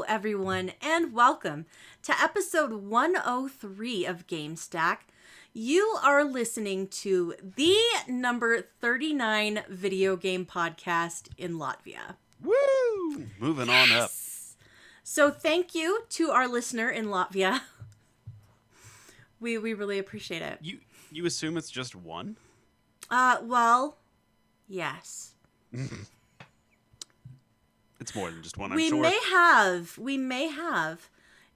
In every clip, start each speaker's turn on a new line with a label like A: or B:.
A: everyone, and welcome to episode 103 of Gamestack. You are listening to the number 39 video game podcast in Latvia.
B: Woo! Moving on up.
A: So thank you to our listener in Latvia. We really appreciate it.
B: You assume it's just one?
A: Well, yes.
B: It's more than just one, I'm
A: We
B: sure.
A: may have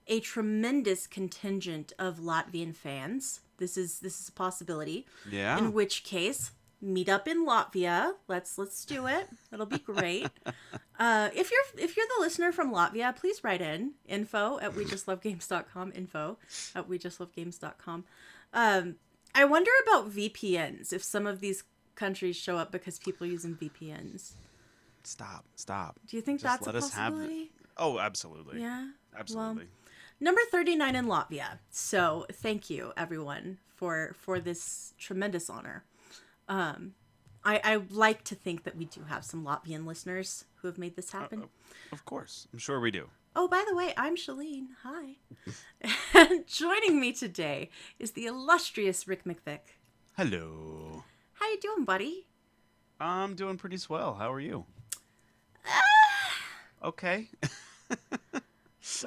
A: a tremendous contingent of Latvian fans. This is a possibility.
B: Yeah.
A: In which case, meet up in Latvia. Let's do it. It'll be great. If you're the listener from Latvia, please write in info@wejustlovegames.com. info@wejustlovegames.com. I wonder about VPNs. If some of these countries show up because people are using VPNs.
B: Stop.
A: Do you think
B: Just
A: that's
B: let
A: a
B: us have
A: possibility?
B: Oh, absolutely.
A: Yeah.
B: Absolutely.
A: Well, number 39 in Latvia. So thank you, everyone, for this tremendous honor. I like to think that we do have some Latvian listeners who have made this happen.
B: Of course. I'm sure we do.
A: Oh, by the way, I'm Shalene. Hi. And joining me today is the illustrious Rick McVick.
B: Hello.
A: How you doing, buddy?
B: I'm doing pretty swell. How are you? Okay.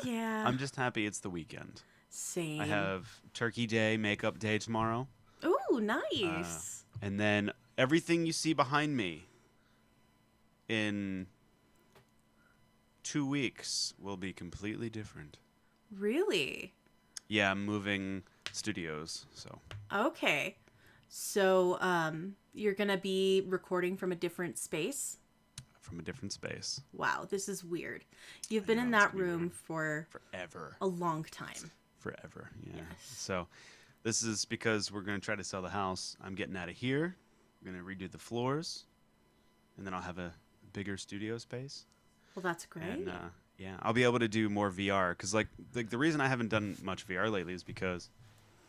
A: Yeah.
B: I'm just happy it's the weekend.
A: Same.
B: I have Turkey Day, Makeup Day tomorrow.
A: Ooh, nice.
B: And then everything you see behind me in 2 weeks will be completely different.
A: Really?
B: Yeah, I'm moving studios, so.
A: Okay. So, you're going to be recording from a different space?
B: From a different space.
A: Wow, this is weird. You've been in that room for
B: forever.
A: A long time.
B: Forever, yeah.
A: Yes.
B: So, this is because we're going to try to sell the house. I'm getting out of here. We're going to redo the floors. And then I'll have a bigger studio space.
A: Well, that's great.
B: And, yeah, I'll be able to do more VR. Because, like the reason I haven't done much VR lately is because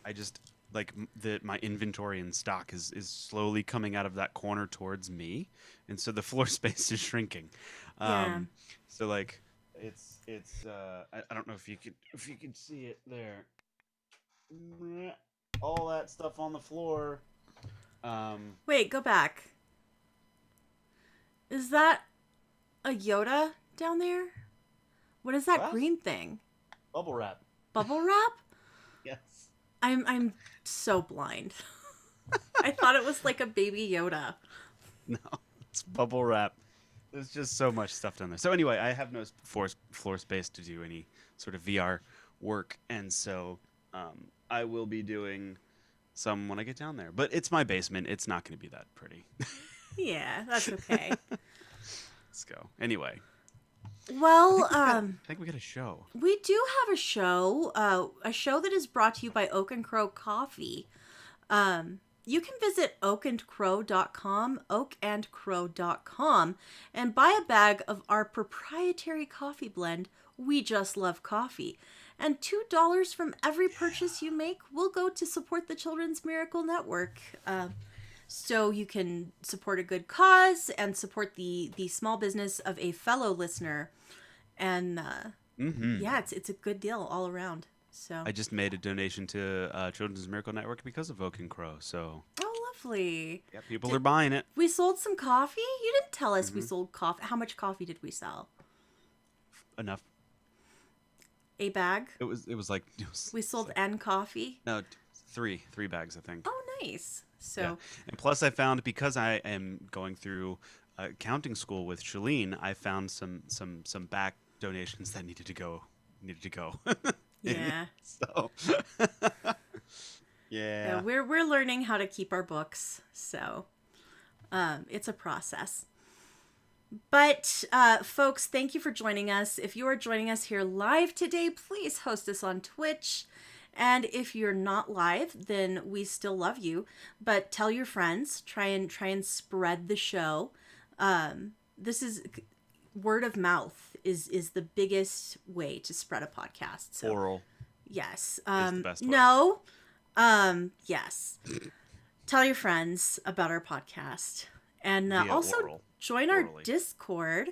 B: I just, my inventory and stock is slowly coming out of that corner towards me. And so the floor space is shrinking.
A: Yeah.
B: So, like, it's I don't know if you could see it there. All that stuff on the floor.
A: Wait, go back. Is that a Yoda down there? What is that
B: What?
A: green thing?
B: Bubble wrap.
A: Bubble wrap?
B: Yes.
A: I'm so blind. I thought it was like a baby Yoda.
B: No, it's bubble wrap. There's just so much stuff down there. So anyway, I have no floor space to do any sort of VR work, and so I will be doing some when I get down there. But it's my basement. It's not going to be that pretty.
A: Yeah, that's okay.
B: Let's go. Anyway.
A: Well,
B: I think we got a show.
A: we do have a show that is brought to you by Oak and Crow Coffee. You can visit oakandcrow.com, oakandcrow.com, and buy a bag of our proprietary coffee blend, We Just Love Coffee. And $2 from every purchase you make will go to support the Children's Miracle Network. So you can support a good cause and support the small business of a fellow listener. And yeah, it's a good deal all around. So
B: I just made a donation to Children's Miracle Network because of Oak and Crow. So
A: oh, lovely.
B: yeah, people are buying it.
A: We sold some coffee? You didn't tell us we sold coffee. How much coffee did we sell?
B: Enough.
A: A bag?
B: It was like
A: We sold N coffee?
B: no, three bags, I think.
A: Oh, nice. So
B: Yeah. And plus I found, because I am going through accounting school with Shalene, I found some back donations that needed to go.
A: yeah.
B: So yeah.
A: We're learning how to keep our books, so it's a process. But folks, thank you for joining us. If you are joining us here live today, please host us on Twitch. And if you're not live, then we still love you. But tell your friends. Try and spread the show. This is word of mouth is the biggest way to spread a podcast. So,
B: Oral.
A: yes.
B: is the best way.
A: No. Yes. Tell your friends about our podcast. And also
B: oral.
A: join our
B: Orally.
A: Discord,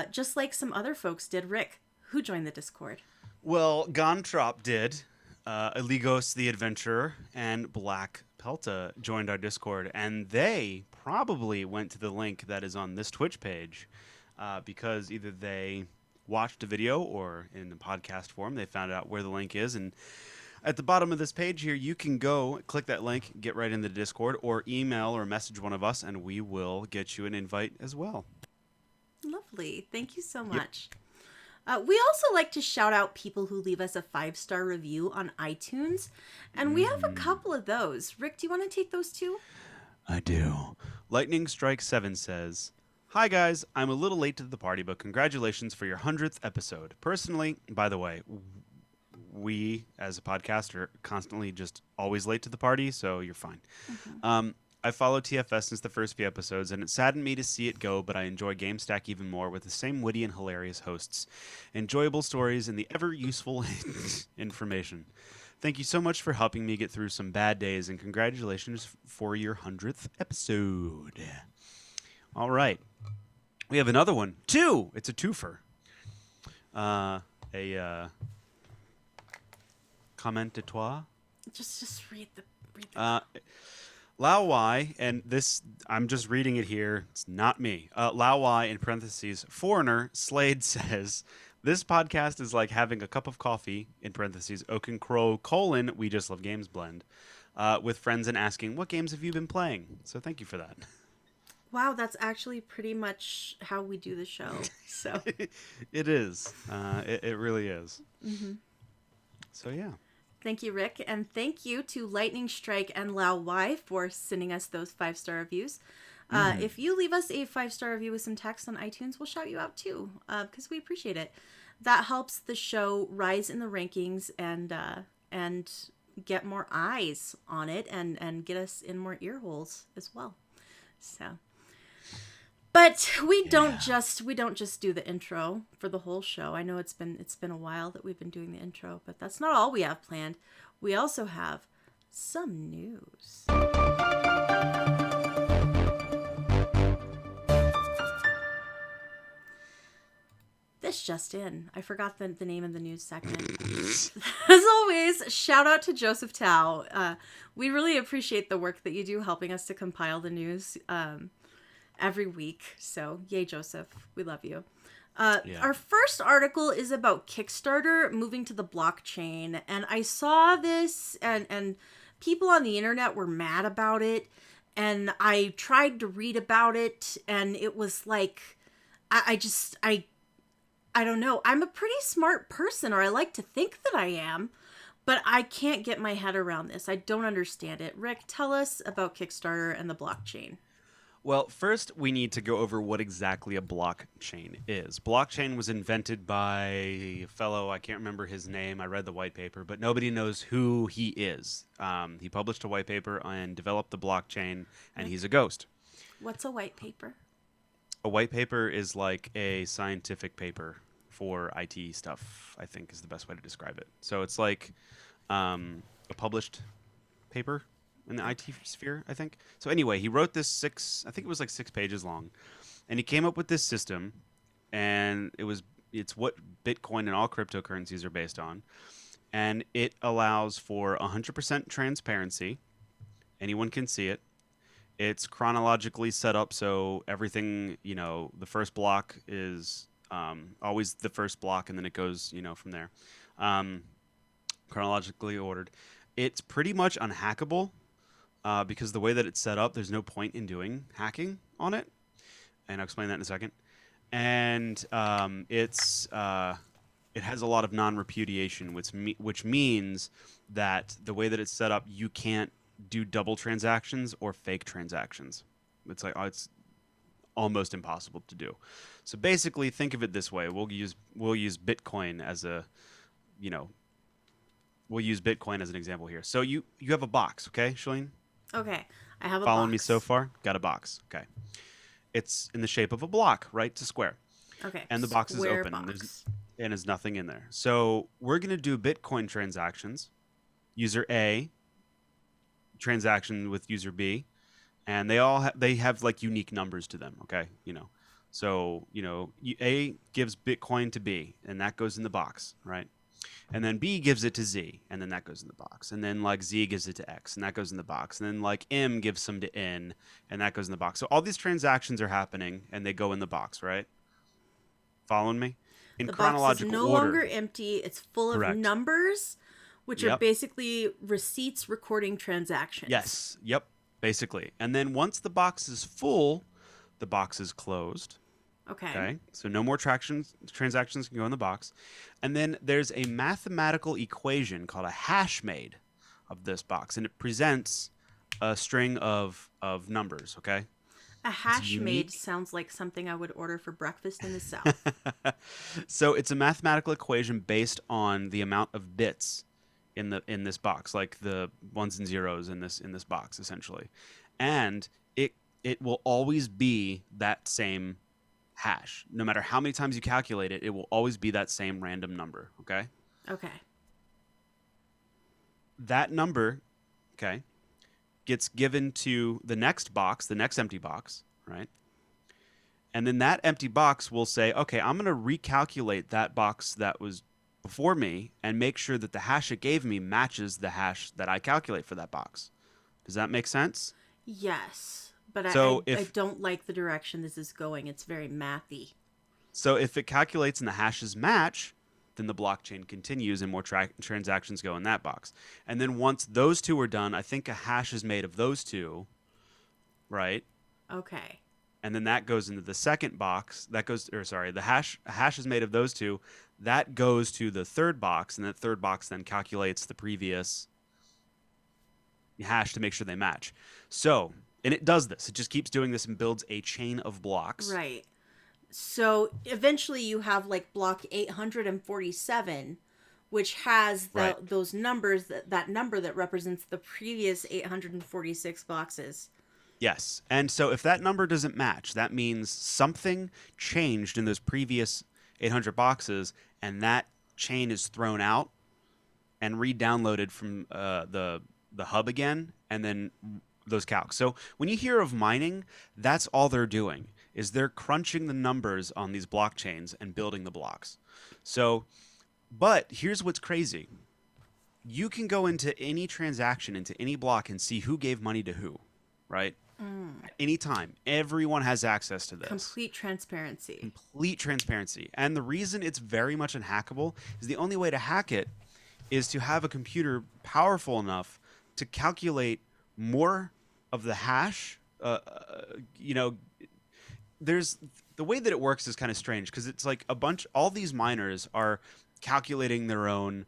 A: just like some other folks did. Rick, Who joined the Discord?
B: Well, Gontrop did. Eligos the Adventurer and Black Pelta joined our Discord, and they probably went to the link that is on this Twitch page because either they watched a video or in the podcast form they found out where the link is. And at the bottom of this page here, you can go click that link, get right into the Discord, or email or message one of us, and we will get you an invite as well.
A: Lovely. Thank you so much. We also like to shout out people who leave us a 5-star review on iTunes, and we have a couple of those. Rick, do you want to take those too?
B: I do. Lightning Strike 7 says, "Hi guys, I'm a little late to the party, but congratulations for your 100th episode. Personally, by the way, we as a podcast are constantly just always late to the party, so you're fine. I followed TFS since the first few episodes, and it saddened me to see it go, but I enjoy Gamestack even more with the same witty and hilarious hosts, enjoyable stories, and the ever-useful information. Thank you so much for helping me get through some bad days, and congratulations for your 100th episode." All right. We have another one. 2! It's a twofer. Comment de toi?
A: Just read the
B: Lao Y, and this, I'm just reading it here, it's not me. Lao Y, in parentheses, foreigner, Slade says, "This podcast is like having a cup of coffee, in parentheses, Oak and Crow, we just love games blend, with friends and asking, what games have you been playing?" So thank you for that.
A: Wow, that's actually pretty much how we do the show. So
B: It is. It really is.
A: Mm-hmm.
B: So yeah.
A: Thank you, Rick, and thank you to Lightning Strike and Lao Y for sending us those 5-star reviews. If you leave us a 5-star review with some text on iTunes, we'll shout you out too, because we appreciate it. That helps the show rise in the rankings and get more eyes on it and get us in more ear holes as well. So, but we don't just do the intro for the whole show. I know it's been a while that we've been doing the intro, but that's not all we have planned. We also have some news. This just in. I forgot the name of the news segment. As always, shout out to Joseph Tao. We really appreciate the work that you do helping us to compile the news every week. So, yay, Joseph. We love you. Our first article is about Kickstarter moving to the blockchain. And I saw this and people on the internet were mad about it. And I tried to read about it. And it was like, I don't know. I'm a pretty smart person, or I like to think that I am. But I can't get my head around this. I don't understand it. Rick, tell us about Kickstarter and the blockchain.
B: Well, first we need to go over what exactly a blockchain is. Blockchain was invented by a fellow, I can't remember his name, I read the white paper, but nobody knows who he is. He published a white paper and developed the blockchain, and he's a ghost.
A: What's a white paper?
B: A white paper is like a scientific paper for IT stuff, I think is the best way to describe it. So it's like a published paper in the IT sphere, I think. So anyway, he wrote this I think it was like 6 pages long, and he came up with this system, and it's what Bitcoin and all cryptocurrencies are based on, and it allows for 100% transparency. Anyone can see it. It's chronologically set up so everything, the first block is always the first block, and then it goes, from there, chronologically ordered. It's pretty much unhackable. Because the way that it's set up, there's no point in doing hacking on it, and I'll explain that in a second. And it has a lot of non-repudiation, which means that the way that it's set up, you can't do double transactions or fake transactions. It's like it's almost impossible to do. So basically, think of it this way: we'll use Bitcoin as we'll use Bitcoin as an example here. So you have a box, okay, Shalene?
A: Okay, I have a
B: Following
A: box.
B: me so far? Got a box. Okay. It's in the shape of a block, right? It's a square.
A: Okay.
B: And the box is
A: Square
B: open.
A: box.
B: And there's nothing in there. So we're going to do Bitcoin transactions. User A, transaction with user B. And they have like unique numbers to them, okay? So, A gives Bitcoin to B, and that goes in the box, right? And then B gives it to Z, and then that goes in the box. And then like Z gives it to X, and that goes in the box. And then like M gives some to N, and that goes in the box. So all these transactions are happening, and they go in the box, right? Following me? In
A: The box is
B: chronological
A: no
B: order.
A: longer empty. It's full of
B: Correct.
A: numbers, which are
B: Yep.
A: basically receipts recording transactions.
B: Yes. Yep. Basically. And then once the box is full, the box is closed.
A: Okay.
B: Okay. So no more transactions can go in the box. And then there's a mathematical equation called a hash made of this box, and it presents a string of numbers. Okay.
A: A
B: It's
A: hash made
B: unique.
A: sounds like something I would order for breakfast in the South.
B: So it's a mathematical equation based on the amount of bits in this box, like the ones and zeros in this box essentially. And it will always be that same hash. No matter how many times you calculate it, it will always be that same random number, okay?
A: Okay.
B: That number, okay, gets given to the next box, the next empty box, right? And then that empty box will say, okay, I'm going to recalculate that box that was before me and make sure that the hash it gave me matches the hash that I calculate for that box. Does that make sense?
A: Yes. But I,
B: So
A: I, I
B: if
A: don't like the direction this is going. It's very mathy.
B: so if it calculates and the hashes match, then the blockchain continues and more transactions go in that box. And then once those two are done, I think a hash is made of those two, right?
A: Okay.
B: And then that goes into the second box. That goes, or sorry, the hash is made of those two. That goes to the third box, and that third box then calculates the previous hash to make sure they match. So, and it does this. It just keeps doing this and builds a chain of blocks.
A: Right. So eventually you have like block 847, which has
B: Right.
A: those numbers, that number that represents the previous 846 boxes.
B: Yes. And so if that number doesn't match, that means something changed in those previous 800 boxes, and that chain is thrown out and re-downloaded from the hub again, and then those calcs. So when you hear of mining, that's all they're doing is they're crunching the numbers on these blockchains and building the blocks. So, but here's what's crazy. You can go into any transaction, into any block, and see who gave money to who, right? At any time. Everyone has access to this.
A: Complete transparency.
B: Complete transparency. And the reason it's very much unhackable is the only way to hack it is to have a computer powerful enough to calculate more of the hash. There's the way that it works is kind of strange because it's like all these miners are calculating their own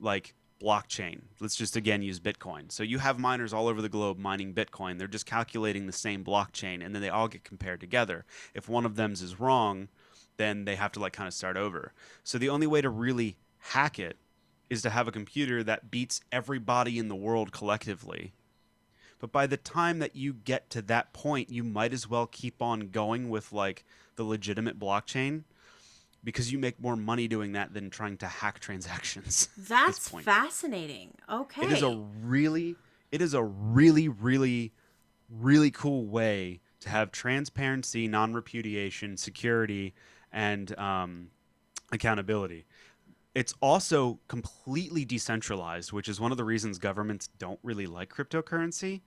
B: like blockchain. Let's just again use Bitcoin. So you have miners all over the globe mining Bitcoin. They're just calculating the same blockchain, and then they all get compared together. If one of them's is wrong, then they have to like kind of start over. So the only way to really hack it is to have a computer that beats everybody in the world collectively. But by the time that you get to that point, you might as well keep on going with like the legitimate blockchain because you make more money doing that than trying to hack transactions at this
A: That's
B: point.
A: fascinating. Okay.
B: It is a really, really, really cool way to have transparency, non-repudiation, security, and accountability. It's also completely decentralized, which is one of the reasons governments don't really like cryptocurrency,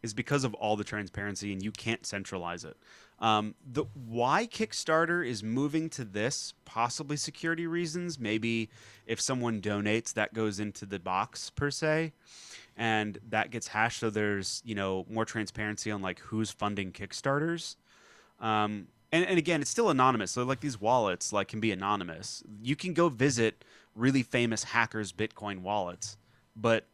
B: is because of all the transparency, and you can't centralize it. The why Kickstarter is moving to this, possibly security reasons. Maybe if someone donates, that goes into the box per se, and that gets hashed, so there's more transparency on like who's funding Kickstarters. And again, it's still anonymous. So like these wallets like can be anonymous. You can go visit really famous hackers' Bitcoin wallets, but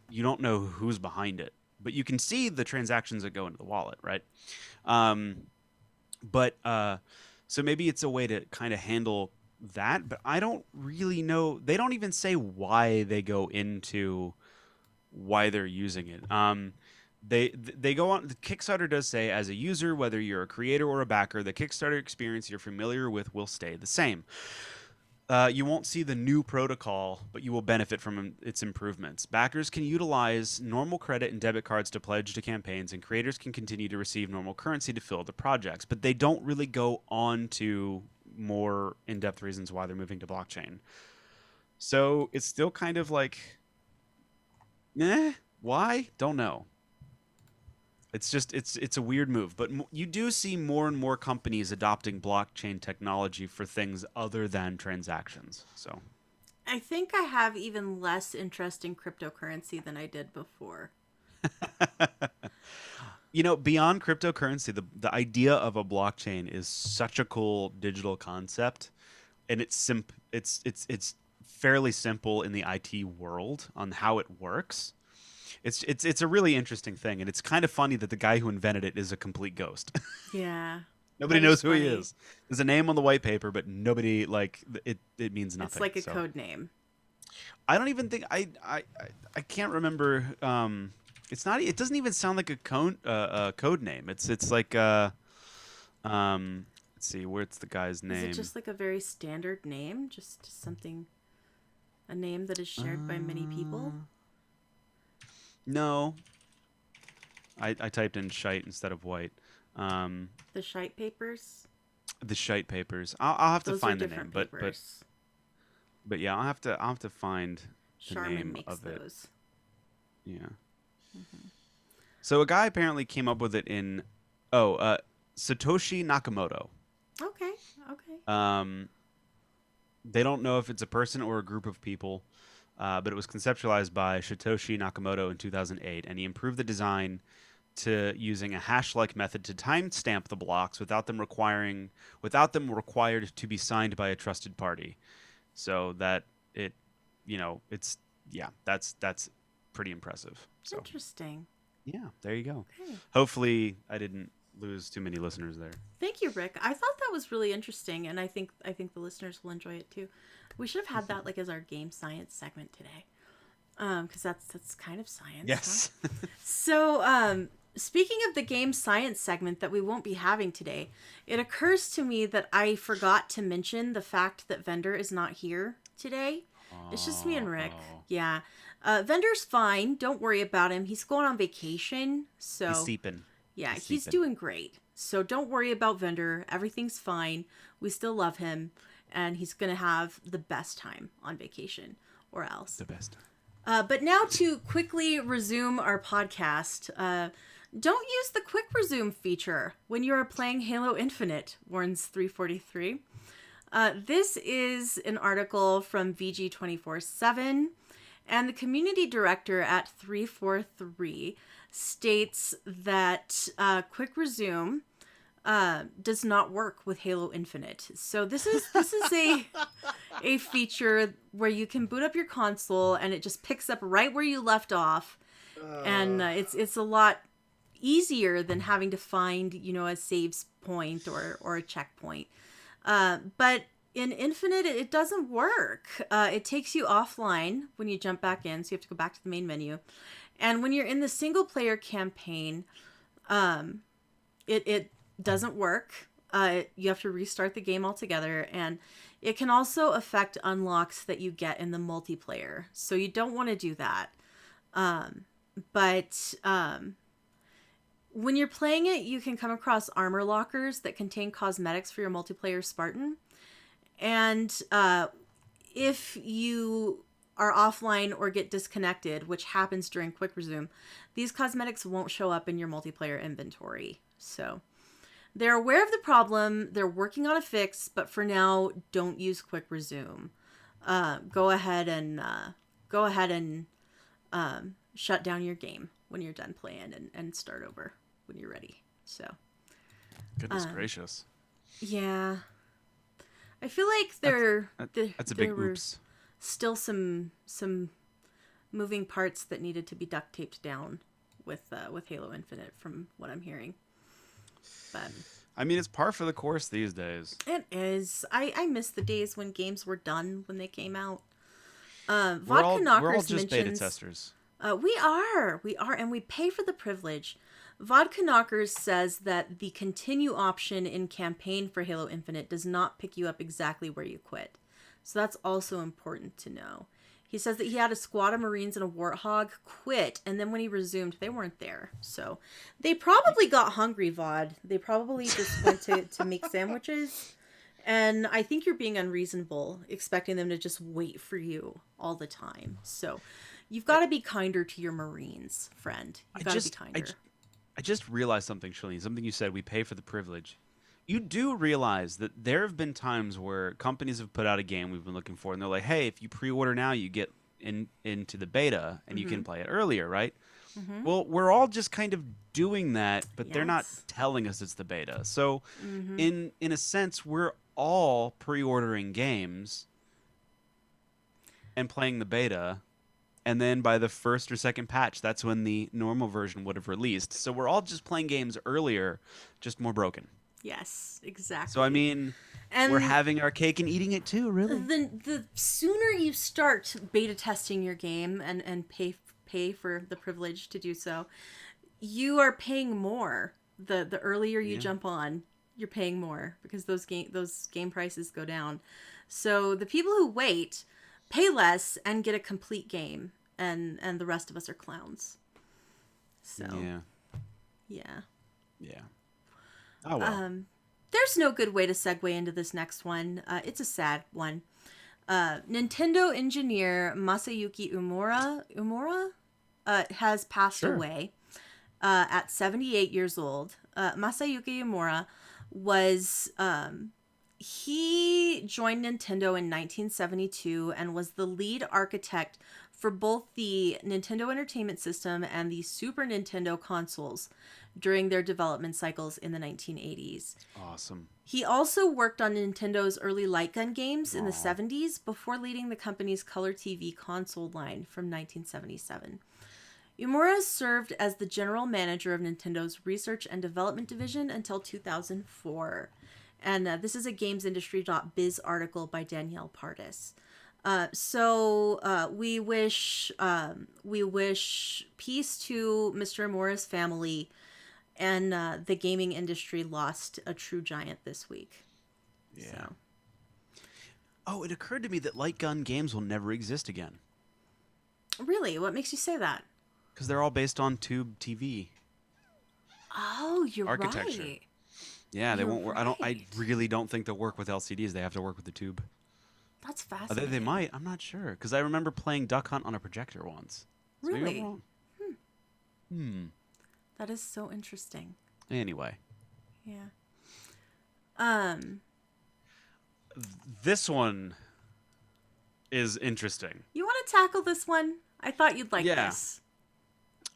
B: you don't know who's behind it. But you can see the transactions that go into the wallet, right? Um, but so maybe it's a way to kind of handle that. But I don't really know. They don't even say why they go into why they're using it. They go on. The Kickstarter does say, as a user, whether you're a creator or a backer, the Kickstarter experience you're familiar with will stay the same. You won't see the new protocol, but you will benefit from its improvements. Backers can utilize normal credit and debit cards to pledge to campaigns, and creators can continue to receive normal currency to fill the projects. But they don't really go on to more in-depth reasons why they're moving to blockchain. So it's still kind of like, why? Don't know. It's just it's a weird move, but you do see more and more companies adopting blockchain technology for things other than transactions. So
A: I think I have even less interest in cryptocurrency than I did before.
B: beyond cryptocurrency, the idea of a blockchain is such a cool digital concept, and it's fairly simple in the IT world on how it works. It's a really interesting thing, and it's kind of funny that the guy who invented it is a complete ghost.
A: Yeah.
B: Nobody
A: That is
B: knows who he
A: funny.
B: is. There's a name on the white paper, but nobody like it. It means
A: It's
B: nothing.
A: like a
B: So
A: code name.
B: I don't even think I can't remember. It's not. It doesn't even sound like a code name. It's like let's see, where's the guy's
A: Is it
B: name?
A: just like a very standard name? Just something, a name that is shared by many people?
B: No, I typed in shite instead of white. Um,
A: The Shite Papers?
B: the shite papers. I'll have to
A: Those are
B: find the name,
A: different
B: but
A: papers.
B: yeah, I'll have to find the
A: Charmin
B: name
A: makes
B: of it.
A: those.
B: Yeah. So a guy apparently came up with it in Satoshi Nakamoto.
A: Okay, okay.
B: Um, they don't know if it's a person or a group of people, but it was conceptualized by Satoshi Nakamoto in 2008, and he improved the design to using a hash-like method to timestamp the blocks without them required to be signed by a trusted party, so that it's that's pretty impressive. So
A: Interesting.
B: yeah, there you go.
A: Okay.
B: Hopefully, I didn't lose too many listeners there.
A: Thank you, Rick. I thought that was really interesting, and I think the listeners will enjoy it too. We should have had that like as our game science segment today, because that's kind of science.
B: Yes.
A: Huh? Speaking of the game science segment that we won't be having today, it occurs to me that I forgot to mention the fact that Vendor is not here today. It's just me and Rick. Yeah. Vendor's fine. Don't worry about him. He's going on vacation. So
B: He's sleeping.
A: yeah,
B: He's
A: he's
B: sleeping.
A: doing great. So don't worry about Vendor. Everything's fine. We still love him. And he's going to have the best time on vacation or else.
B: The best.
A: But now to quickly resume our podcast. Don't use the quick resume feature when you are playing Halo Infinite, warns 343. This is an article from VG247, and the community director at 343 states that quick resume does not work with Halo Infinite. So this is a feature where you can boot up your console and it just picks up right where you left off, and it's a lot easier than having to find a saves point or a checkpoint. But in Infinite, it doesn't work. It takes you offline when you jump back in, so you have to go back to the main menu. And when you're in the single player campaign, it doesn't work. You have to restart the game altogether, and it can also affect unlocks that you get in the multiplayer. So you don't want to do that. But when you're playing it, you can come across armor lockers that contain cosmetics for your multiplayer Spartan. And if you are offline or get disconnected, which happens during quick resume, these cosmetics won't show up in your multiplayer inventory. So they're aware of the problem. They're working on a fix, but for now, don't use quick resume. Go ahead and shut down your game when you're done playing and start over when you're ready. So
B: Goodness gracious.
A: yeah, I feel like
B: That's a big
A: there were
B: oops.
A: still some moving parts that needed to be duct taped down with Halo Infinite, from what I'm hearing. But
B: I mean, it's par for the course these days.
A: it is. I miss the days when games were done when they came out. Vodka
B: We're all
A: Knockers
B: just beta
A: mentions
B: testers.
A: we are, and we pay for the privilege. Vodka Knockers says that the continue option in campaign for Halo Infinite does not pick you up exactly where you quit. So that's also important to know. He says that he had a squad of Marines and a Warthog quit, and then when he resumed, they weren't there. So they probably got hungry, Vod. They probably just went to make sandwiches. And I think you're being unreasonable, expecting them to just wait for you all the time. So you've got to be kinder to your Marines, friend. You've got to be kinder.
B: I just realized something, Shalene. Something you said. We pay for the privilege. You do realize that there have been times where companies have put out a game we've been looking for, and they're like, "Hey, if you pre-order now, you get into the beta, and you can play it earlier, right?" Well, we're all just kind of doing that, but they're not
A: Yes.
B: telling us it's the beta. So, in a sense, we're all pre-ordering games and playing the beta, and then by the first or second patch, that's when the normal version would have released. So we're all just playing games earlier, just more broken.
A: Yes,
B: So I
A: exactly.
B: mean, we're
A: And
B: having our cake and eating it too, really.
A: the sooner you start beta testing your game and pay for the privilege to do so, you are paying more. The earlier you
B: Yeah.
A: jump on, you're paying more because those game prices go down. So the people who wait pay less and get a complete game, and the rest of us are clowns. So
B: Yeah.
A: yeah.
B: Yeah. Oh well.
A: There's no good way to segue into this next one. It's a sad one. Nintendo engineer Masayuki Umura has passed
B: Sure.
A: away at 78 years old. Masayuki Umura was he joined Nintendo in 1972 and was the lead architect for both the Nintendo Entertainment System and the Super Nintendo consoles during their development cycles in the 1980s.
B: Awesome.
A: He also worked on Nintendo's early light gun games in the
B: Aw.
A: 70s before leading the company's color TV console line from 1977. Umura served as the general manager of Nintendo's research and development division until 2004. And this is a gamesindustry.biz article by Danielle Pardis. We wish peace to Mr. Umura's family, and the gaming industry lost a true giant this week.
B: Yeah.
A: So.
B: Oh, it occurred to me that light gun games will never exist again
A: Really? What makes you say that?
B: because they're all based on tube TV
A: Oh, you're
B: architecture.
A: right.
B: Yeah, they
A: You're
B: won't work. I
A: right.
B: really don't think they'll work with LCDs. They have to work with the tube.
A: That's
B: They
A: fascinating.
B: might. I'm not sure because I remember playing Duck Hunt on a projector once. So maybe I'm
A: Really?
B: wrong. Hmm.
A: That is so interesting.
B: Anyway,
A: Yeah. Um,
B: this one is interesting.
A: you want to tackle this one? I thought you'd like
B: Yeah.
A: this.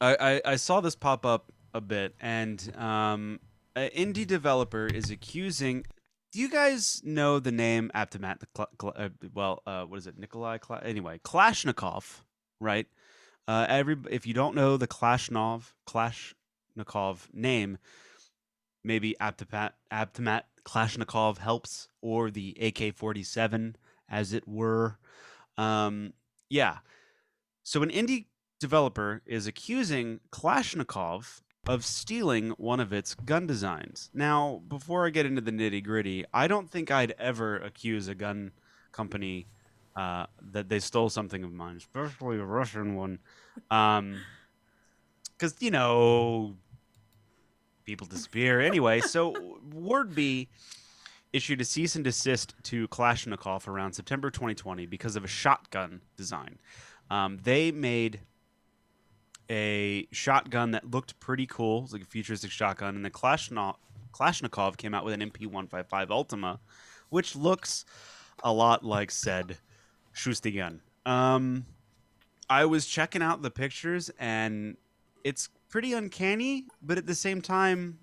B: I saw this pop up a bit, and an indie developer is accusing. Do you guys know the name Aptomat? What is it? Anyway, Kalashnikov, right? If you don't know the Kalashnikov name, maybe Aptomat Kalashnikov helps, or the AK-47, as it were. Yeah. So an indie developer is accusing Kalashnikov of stealing one of its gun designs. Now, before I get into the nitty gritty, I don't think I'd ever accuse a gun company that they stole something of mine, especially a Russian one, because people disappear anyway. So Wardby issued a cease and desist to Kalashnikov around September 2020 because of a shotgun design. They made a shotgun that looked pretty cool. It was like a futuristic shotgun, and the Kalashnikov came out with an MP155 Ultima, which looks a lot like said Schuster gun. I was checking out the pictures, and it's pretty uncanny, but at the same time,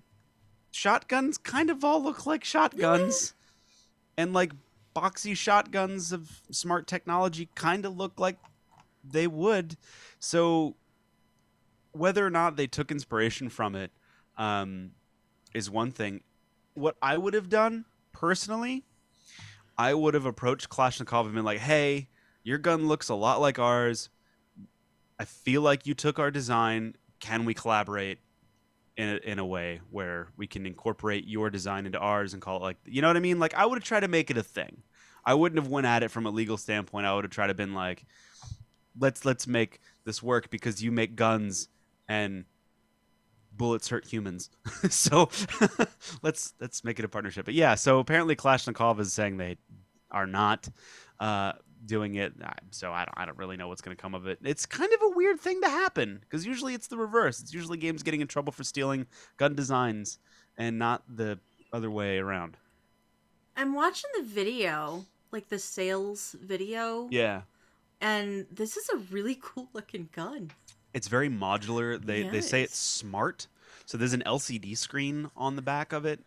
B: shotguns kind of all look like shotguns, and like boxy shotguns of smart technology kind of look like they would. So whether or not they took inspiration from it is one thing. What I would have done personally, I would have approached Kalashnikov and been like, "Hey, your gun looks a lot like ours. I feel like you took our design. Can we collaborate in a way where we can incorporate your design into ours and call it like, you know what I mean? Like, I would have tried to make it a thing. I wouldn't have went at it from a legal standpoint. I would have tried to been like, let's make this work because you make guns and bullets hurt humans. So let's make it a partnership. But yeah, so apparently Kalashnikov is saying they are not doing it. So I don't really know what's going to come of it. It's kind of a weird thing to happen because usually it's the reverse. It's usually games getting in trouble for stealing gun designs and not the other way around.
A: I'm watching the video, like the sales video.
B: Yeah.
A: And this is a really cool looking gun.
B: It's very modular. They say it's smart. So there's an LCD screen on the back of it.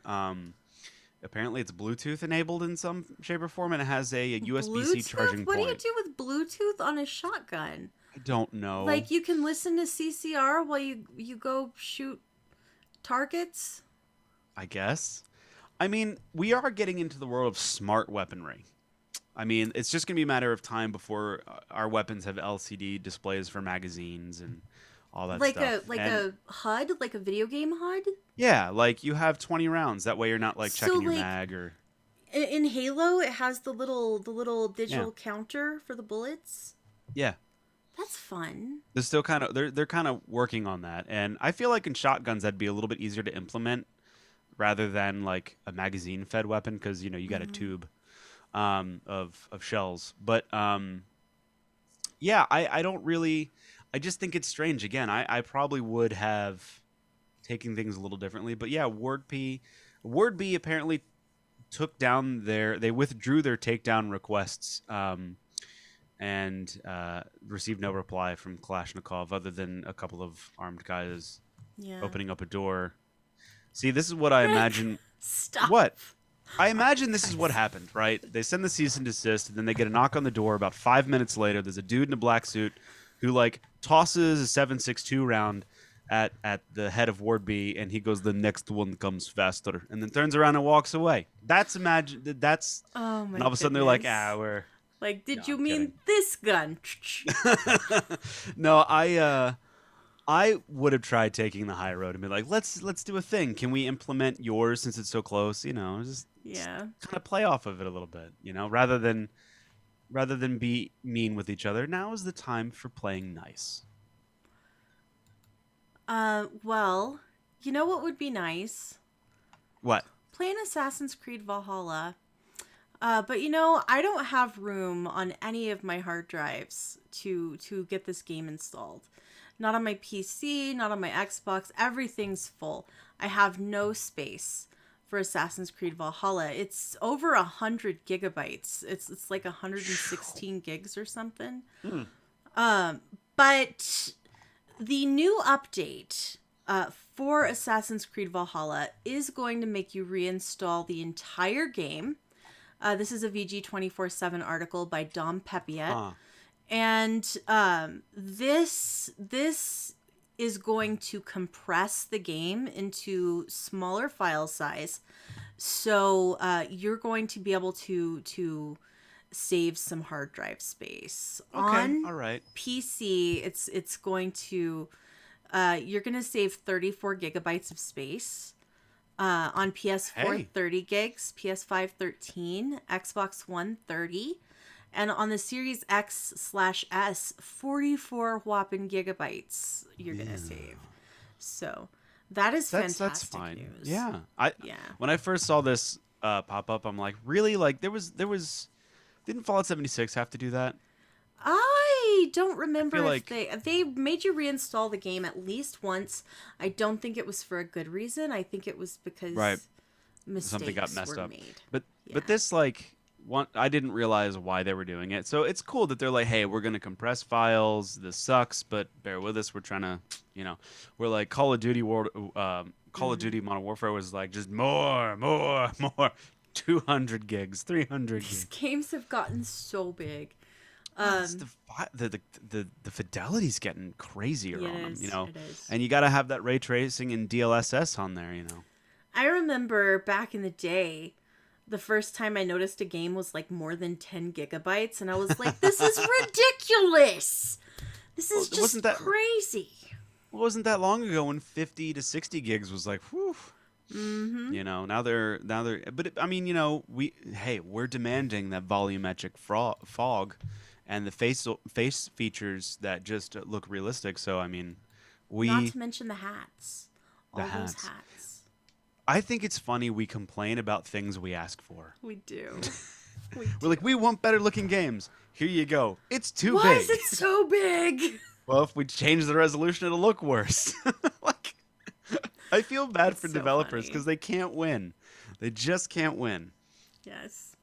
B: Apparently it's Bluetooth enabled in some shape or form, and it has a USB-C charging
A: What
B: point.
A: do you do with Bluetooth on a shotgun?
B: I don't know.
A: Like you can listen to CCR while you go shoot targets?
B: I guess. I mean, we are getting into the world of smart weaponry. I mean, it's just going to be a matter of time before our weapons have LCD displays for magazines and all that stuff.
A: A HUD, like a video game HUD?
B: Yeah, like you have 20 rounds. That way you're not like checking your mag or...
A: In Halo, it has the little digital counter for the bullets.
B: Yeah.
A: That's fun.
B: They're still kind of they're kind of working on that. And I feel like in shotguns that'd be a little bit easier to implement rather than like a magazine fed weapon because you got a tube. Of shells, but yeah, I don't really. I just think it's strange. Again, I probably would have taken things a little differently, but yeah, Ward B apparently they withdrew their takedown requests, and received no reply from Kalashnikov other than a couple of armed guys opening up a door. See, this is what I imagine.
A: Stop.
B: What? I imagine this is what happened, right? They send the cease and desist, and then they get a knock on the door. About 5 minutes later, there's a dude in a black suit who like tosses a 7.62 round at the head of Ward B, and he goes, "The next one comes faster," and then turns around and walks away. That's
A: Oh my
B: and all of a sudden they're like, we're
A: like, did you
B: I'm
A: mean
B: kidding.
A: this gun?
B: No, I would have tried taking the high road and be like, let's do a thing. Can we implement yours since it's so close? Just kind of play off of it a little bit. Rather than be mean with each other. Now is the time for playing nice.
A: Well, you know what would be nice?
B: What?
A: Playing Assassin's Creed Valhalla. But I don't have room on any of my hard drives to get this game installed. Not on my PC, not on my Xbox. Everything's full. I have no space for Assassin's Creed Valhalla. It's over 100 gigabytes. It's like 116 gigs or something. But the new update for Assassin's Creed Valhalla is going to make you reinstall the entire game. This is a VG247 article by Dom Pepiet. And this is going to compress the game into smaller file size. So you're going to be able to save some hard drive space.
B: Okay,
A: on
B: all right.
A: PC, it's going to you're going to save 34 gigabytes of space. On PS4, 30 gigs, PS5, 13, Xbox One, 30. And on the Series X/S, 44 whopping gigabytes you're going to save. So that is fantastic
B: that's fine.
A: news.
B: Yeah. When I first saw this pop up, I'm like, really? Like there was didn't Fallout 76 have to do that?
A: I don't remember if
B: like
A: they made you reinstall the game at least once. I don't think it was for a good reason. I think it was because mistakes
B: something got messed
A: were
B: up.
A: made.
B: But this I didn't realize why they were doing it. So it's cool that they're like, hey, we're going to compress files. This sucks, but bear with us. We're trying to, we're like Call of Duty Call of Duty Modern Warfare was like just more. 200 gigs, 300 gigs.
A: These games have gotten so big.
B: The fidelity's getting crazier on them,
A: It is.
B: And you got to have that ray tracing and DLSS on there,
A: I remember back in the day, the first time I noticed a game was like more than 10 gigabytes, and I was like, this is ridiculous. This is just crazy.
B: It wasn't that long ago when 50 to 60 gigs was like, whew.
A: Mm-hmm.
B: Now they're, but I mean, we're demanding that volumetric fog, and the face features that just look realistic. So I mean,
A: Not
B: we
A: to mention the hats.
B: the
A: All those
B: hats.
A: hats.
B: I think it's funny we complain about things we ask for.
A: We do.
B: We're like, we want better looking games. Here you go. It's too
A: Why
B: big.
A: is it so big?
B: Well, if we change the resolution, it'll look worse. Like, I feel bad
A: It's
B: for
A: so
B: developers
A: funny.
B: because they can't win. They just can't win.
A: Yes.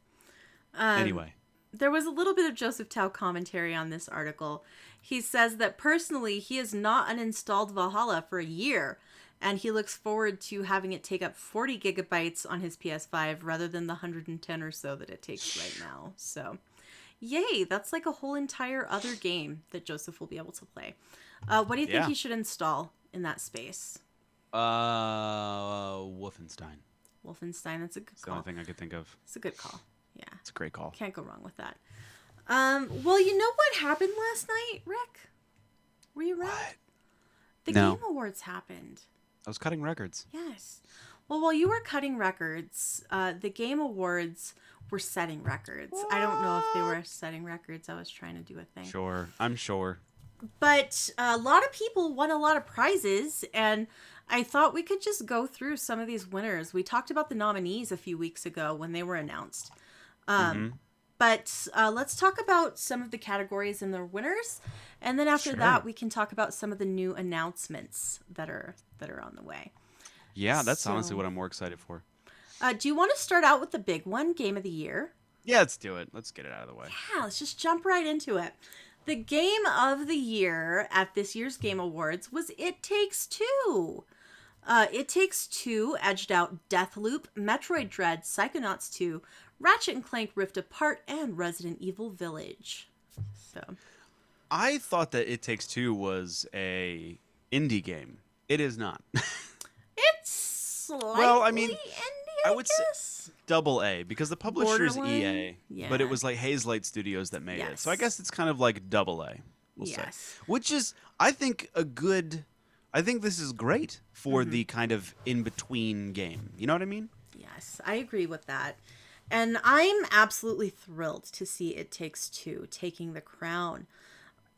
B: Anyway.
A: There was a little bit of Joseph Tao commentary on this article. He says that personally, he has not uninstalled Valhalla for a year, and he looks forward to having it take up 40 gigabytes on his PS5 rather than the 110 or so that it takes right now. So, yay, that's like a whole entire other game that Joseph will be able to play. What do you think
B: Yeah.
A: he should install in that space?
B: Wolfenstein.
A: Wolfenstein, that's a good
B: It's the only
A: call.
B: thing I could think of.
A: It's a good call. Yeah.
B: It's a great call.
A: Can't go wrong with that. Well, you know what happened last night, Rick? Were you around?
B: What?
A: The
B: No.
A: Game Awards happened.
B: I was cutting records.
A: Yes. Well, while you were cutting records, the Game Awards were setting records. I don't know if they were setting records. I was trying to do a thing.
B: Sure. I'm sure.
A: But a lot of people won a lot of prizes, and I thought we could just go through some of these winners. We talked about the nominees a few weeks ago when they were announced. But let's talk about some of the categories and the winners, and then after
B: Sure.
A: that, we can talk about some of the new announcements that are on the way.
B: Yeah, that's
A: So-
B: honestly what I'm more excited for.
A: Do you want to start out with the big one, Game of the Year?
B: Yeah, let's do it. Let's get it out of the way.
A: Yeah, let's just jump right into it. The Game of the Year at this year's Game Awards was It Takes Two. It Takes Two edged out Deathloop, Metroid Dread, Psychonauts 2, Ratchet and Clank Rift Apart, and Resident Evil Village. So,
B: I thought that It Takes Two was a indie game. It is not.
A: it's slightly
B: Well, I mean,
A: indie,
B: I would say
A: guess.
B: double A because the publisher's
A: Borderline?
B: EA,
A: Yeah.
B: but it was like Hazelight Studios that made it. So I
A: Yes.
B: guess it's kind of like double A. We'll
A: Yes.
B: say. Which is, I think, I think this is great for the kind of in between game. You know what I mean?
A: Yes, I agree with that. And I'm absolutely thrilled to see It Takes Two taking the crown.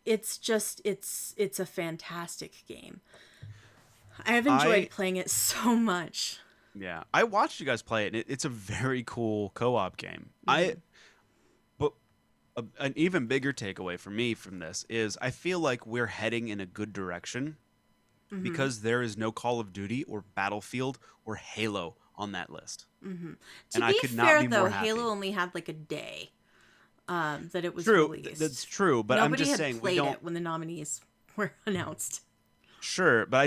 A: It's just, it's a fantastic game. I have enjoyed playing it so much.
B: Yeah, I watched you guys play it, and it's a very cool co-op game. But an even bigger takeaway for me from this is I feel like we're heading in a good direction because there is no Call of Duty or Battlefield or Halo on that list.
A: To
B: And I
A: be
B: could
A: fair,
B: not be
A: though,
B: more happy.
A: Halo only had like a day that it was
B: True,
A: released.
B: that's true. But
A: Nobody
B: I'm just
A: had
B: saying we
A: played
B: don't.
A: it when the nominees were announced.
B: Sure, but I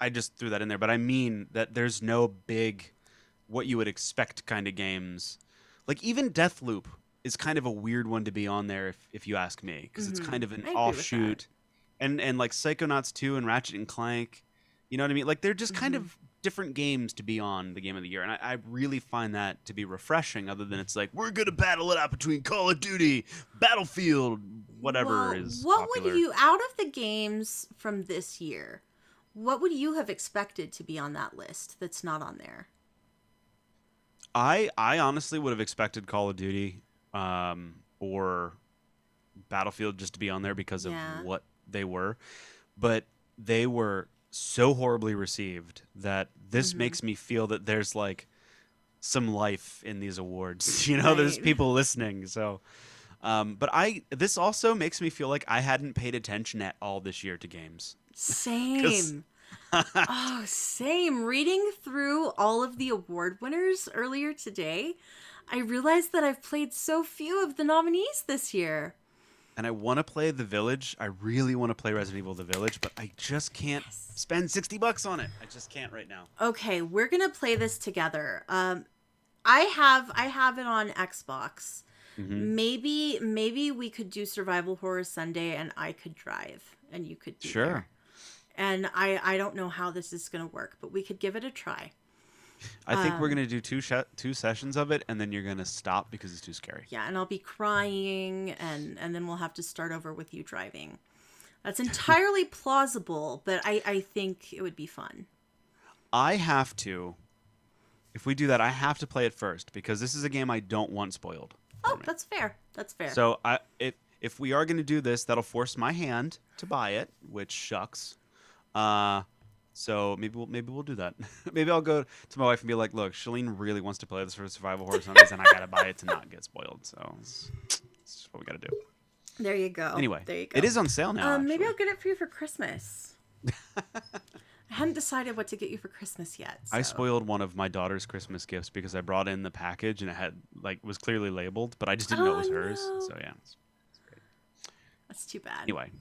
B: just threw that in there. But I mean that there's no big, what you would expect kind of games. Like even Deathloop is kind of a weird one to be on there if you ask me, because it's kind of an
A: I agree with
B: offshoot. And like Psychonauts 2 and Ratchet and Clank, you know what I mean? Like they're just kind of different games to be on the Game of the Year, and I really find that to be refreshing. Other than it's like we're gonna battle it out between Call of Duty, Battlefield, whatever
A: Well,
B: is
A: what
B: popular.
A: would you, out of the games from this year, what would you have expected to be on that list that's not on there?
B: I honestly would have expected Call of Duty or Battlefield just to be on there because of
A: Yeah.
B: what they were, but they were so horribly received that this makes me feel that there's like some life in these awards. You know, there's
A: Right.
B: people listening. So, but this also makes me feel like I hadn't paid attention at all this year to games.
A: Same. Oh, same. Reading through all of the award winners earlier today, I realized that I've played so few of the nominees this year.
B: And I want to play The Village. I really want to play Resident Evil The Village, but I just can't spend $60 on it. I just can't right now.
A: Okay, we're gonna play this together. I have it on Xbox. Maybe we could do Survival Horror Sunday, and I could drive, and you could be
B: Sure.
A: there. And I don't know how this is gonna work, but we could give it a try.
B: I think we're going to do two sessions of it, and then you're going to stop because it's too scary.
A: Yeah, and I'll be crying, and then we'll have to start over with you driving. That's entirely plausible, but I think it would be fun.
B: I have to if we do that, I have to play it first because this is a game I don't want spoiled for
A: Oh,
B: me.
A: that's fair. That's fair.
B: So if we are going to do this, that'll force my hand to buy it, which shucks. Uh, so maybe we'll do that. Maybe I'll go to my wife and be like, "Look, Shalene really wants to play this for survival horror zombies, and I gotta buy it to not get spoiled." So it's just what we gotta do.
A: There you go.
B: Anyway,
A: there you go.
B: it is on sale now.
A: Maybe I'll
B: Actually.
A: get it for you for Christmas. I hadn't decided what to get you for Christmas yet. So.
B: I spoiled one of my daughter's Christmas gifts because I brought in the package and it had was clearly labeled, but I just didn't know it was hers.
A: No.
B: So yeah, it's great.
A: That's too bad.
B: Anyway,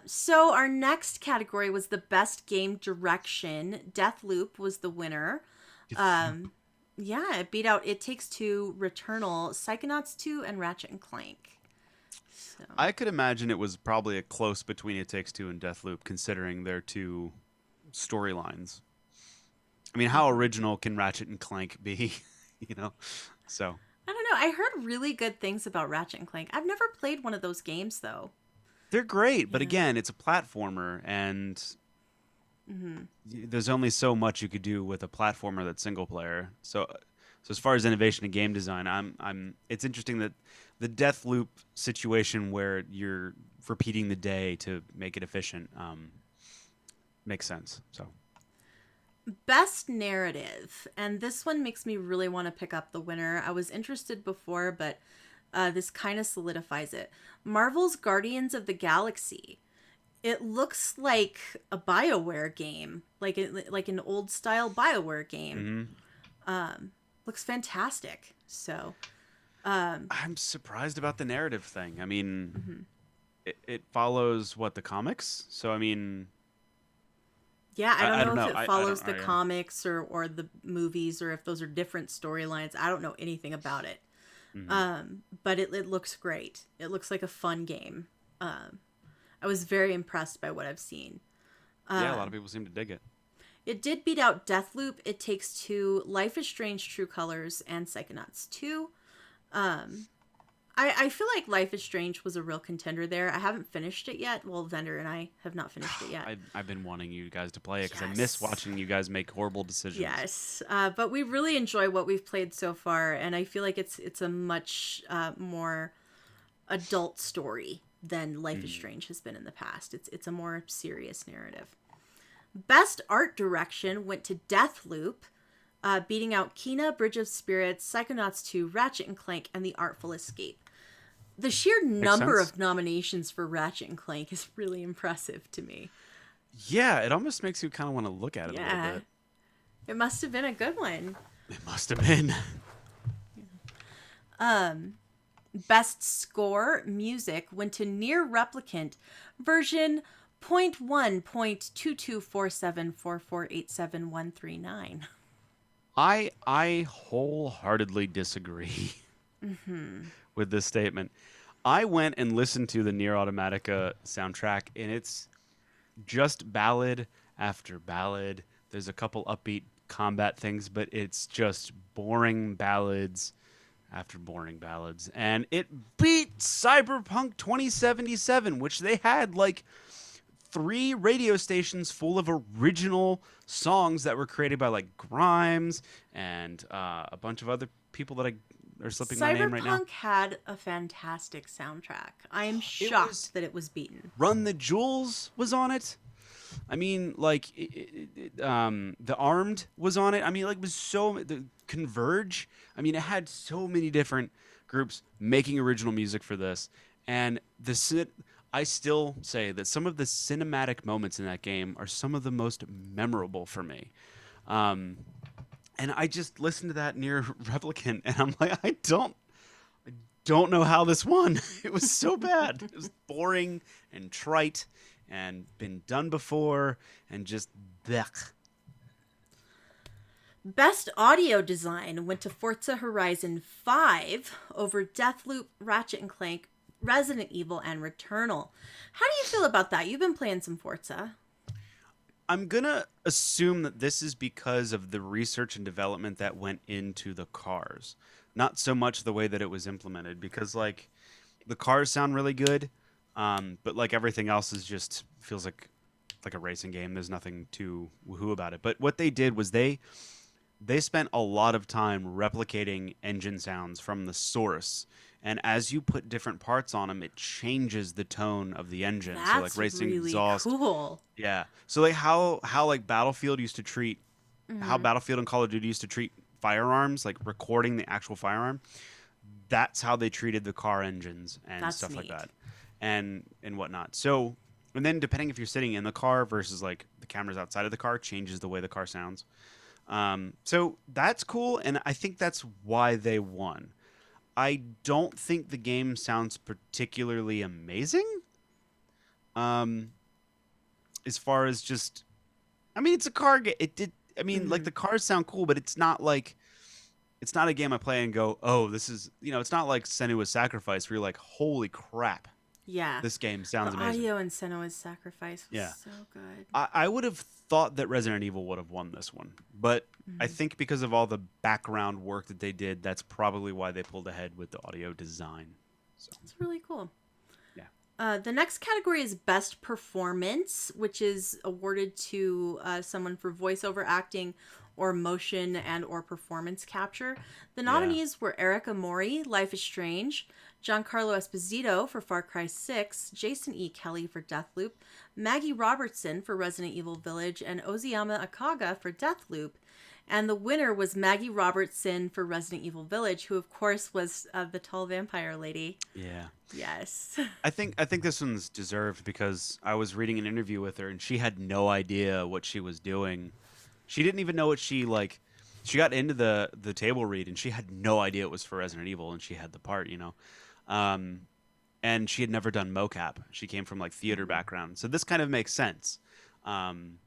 A: so our next category was the best game direction. Deathloop was the winner. Yeah, it beat out It Takes Two, Returnal, Psychonauts 2, and Ratchet and Clank. So.
B: I could imagine it was probably a close between It Takes Two and Deathloop, considering their two storylines. I mean, how original can Ratchet and Clank be? You know, so
A: I don't know. I heard really good things about Ratchet and Clank. I've never played one of those games though.
B: they're great, but again, it's a platformer, and there's only so much you could do with a platformer that's single player. So as far as innovation in game design, it's interesting that the Deathloop situation where you're repeating the day to make it efficient makes sense. So
A: Best narrative, and this one makes me really want to pick up the winner. I was interested before, but this kind of solidifies it. Marvel's Guardians of the Galaxy. It looks like a BioWare game, like an old style BioWare game. Looks fantastic. So
B: I'm surprised about the narrative thing. I mean, it follows the comics. So I mean,
A: yeah, I don't know if
B: know.
A: it follows the comics or the movies, or if those are different storylines. I don't know anything about it. But it looks great. It looks like a fun game. I was very impressed by what I've seen.
B: Yeah, a lot of people seem to dig it.
A: It did beat out Deathloop, It Takes Two, Life is Strange True Colors, and Psychonauts 2. I feel like Life is Strange was a real contender there. I haven't finished it yet. Well, Vendor and I have not finished it yet.
B: I've been wanting you guys to play it because I miss watching you guys make horrible decisions.
A: Yes, but we really enjoy what we've played so far, and I feel like it's a much more adult story than Life is Strange has been in the past. It's a more serious narrative. Best art direction went to Deathloop, beating out Kena, Bridge of Spirits, Psychonauts 2, Ratchet and Clank, and The Artful Escape. The sheer number of nominations for Ratchet and Clank is really impressive to me.
B: Yeah, it almost makes you kind of want to look at it a little bit.
A: It must have been a good one.
B: It must have been.
A: Best score music went to Nier Replicant version 0.1.224744871139.
B: I wholeheartedly disagree with this statement. I went and listened to the Nier Automata soundtrack, and it's just ballad after ballad. There's a couple upbeat combat things, but it's just boring ballads after boring ballads. And it beat Cyberpunk 2077, which they had like 3 radio stations full of original songs that were created by like Grimes and a bunch of other people that are slipping my name right now.
A: Cyberpunk had a fantastic soundtrack. I am shocked that it was beaten.
B: Run the Jewels was on it. I mean, like, the Armed was on it. I mean, like, it was the Converge. I mean, it had so many different groups making original music for this. And I still say that some of the cinematic moments in that game are some of the most memorable for me. And I just listened to that Nier Replicant, and I'm like, I don't know how this won. It was so bad. It was boring and trite and been done before and just blech.
A: Best audio design went to Forza Horizon 5 over Deathloop, Ratchet and Clank, Resident Evil, and Returnal. How do you feel about that? You've been playing some Forza.
B: I'm going to assume that this is because of the research and development that went into the cars. Not so much the way that it was implemented, because like the cars sound really good, but like everything else is just feels like a racing game. There's nothing too woohoo about it. But what they did was they they spent a lot of time replicating engine sounds from the source. And as you put different parts on them, it changes the tone of the engine. So like
A: That's
B: racing
A: really
B: exhaust.
A: cool.
B: Yeah. So like how like Battlefield used to treat how
A: Hmm.
B: Battlefield and Call of Duty used to treat firearms, like recording the actual firearm. That's how they treated the car engines and
A: That's
B: stuff like
A: neat.
B: that, and whatnot. So, and then depending if you're sitting in the car versus like the cameras outside of the car, changes the way the car sounds. So that's cool, and I think that's why they won. I don't think the game sounds particularly amazing. Um, as far as just, I mean, it's a car game. It did. I mean, like
A: Hmm.
B: the cars sound cool, but it's not like it's not a game I play and go, oh, this is, it's not like Senua's Sacrifice where you're like, holy crap,
A: Yeah.
B: this game
A: The
B: sounds amazing.
A: audio in Senua's Sacrifice was
B: Yeah.
A: so good.
B: I would have thought that Resident Evil would have won this one, but I
A: Hmm.
B: think because of all the background work that they did, that's probably why they pulled ahead with the audio design. So,
A: It's really cool.
B: yeah.
A: The next category is Best Performance, which is awarded to someone for voiceover acting or motion and or performance capture. The
B: Yeah.
A: nominees were Erica Mori, Life is Strange, Giancarlo Esposito for Far Cry 6, Jason E. Kelly for Deathloop, Maggie Robertson for Resident Evil Village, and Ozuyama Akaga for Deathloop. And the winner was Maggie Robertson for Resident Evil Village, who of course was the tall vampire lady.
B: Yeah.
A: Yes.
B: I think this one's deserved because I was reading an interview with her and she had no idea what she was doing. She didn't even know what she like. She got into the table read and she had no idea it was for Resident Evil and she had the part. Um, and she had never done mocap. She came from like theater background, so this kind of makes sense. Um,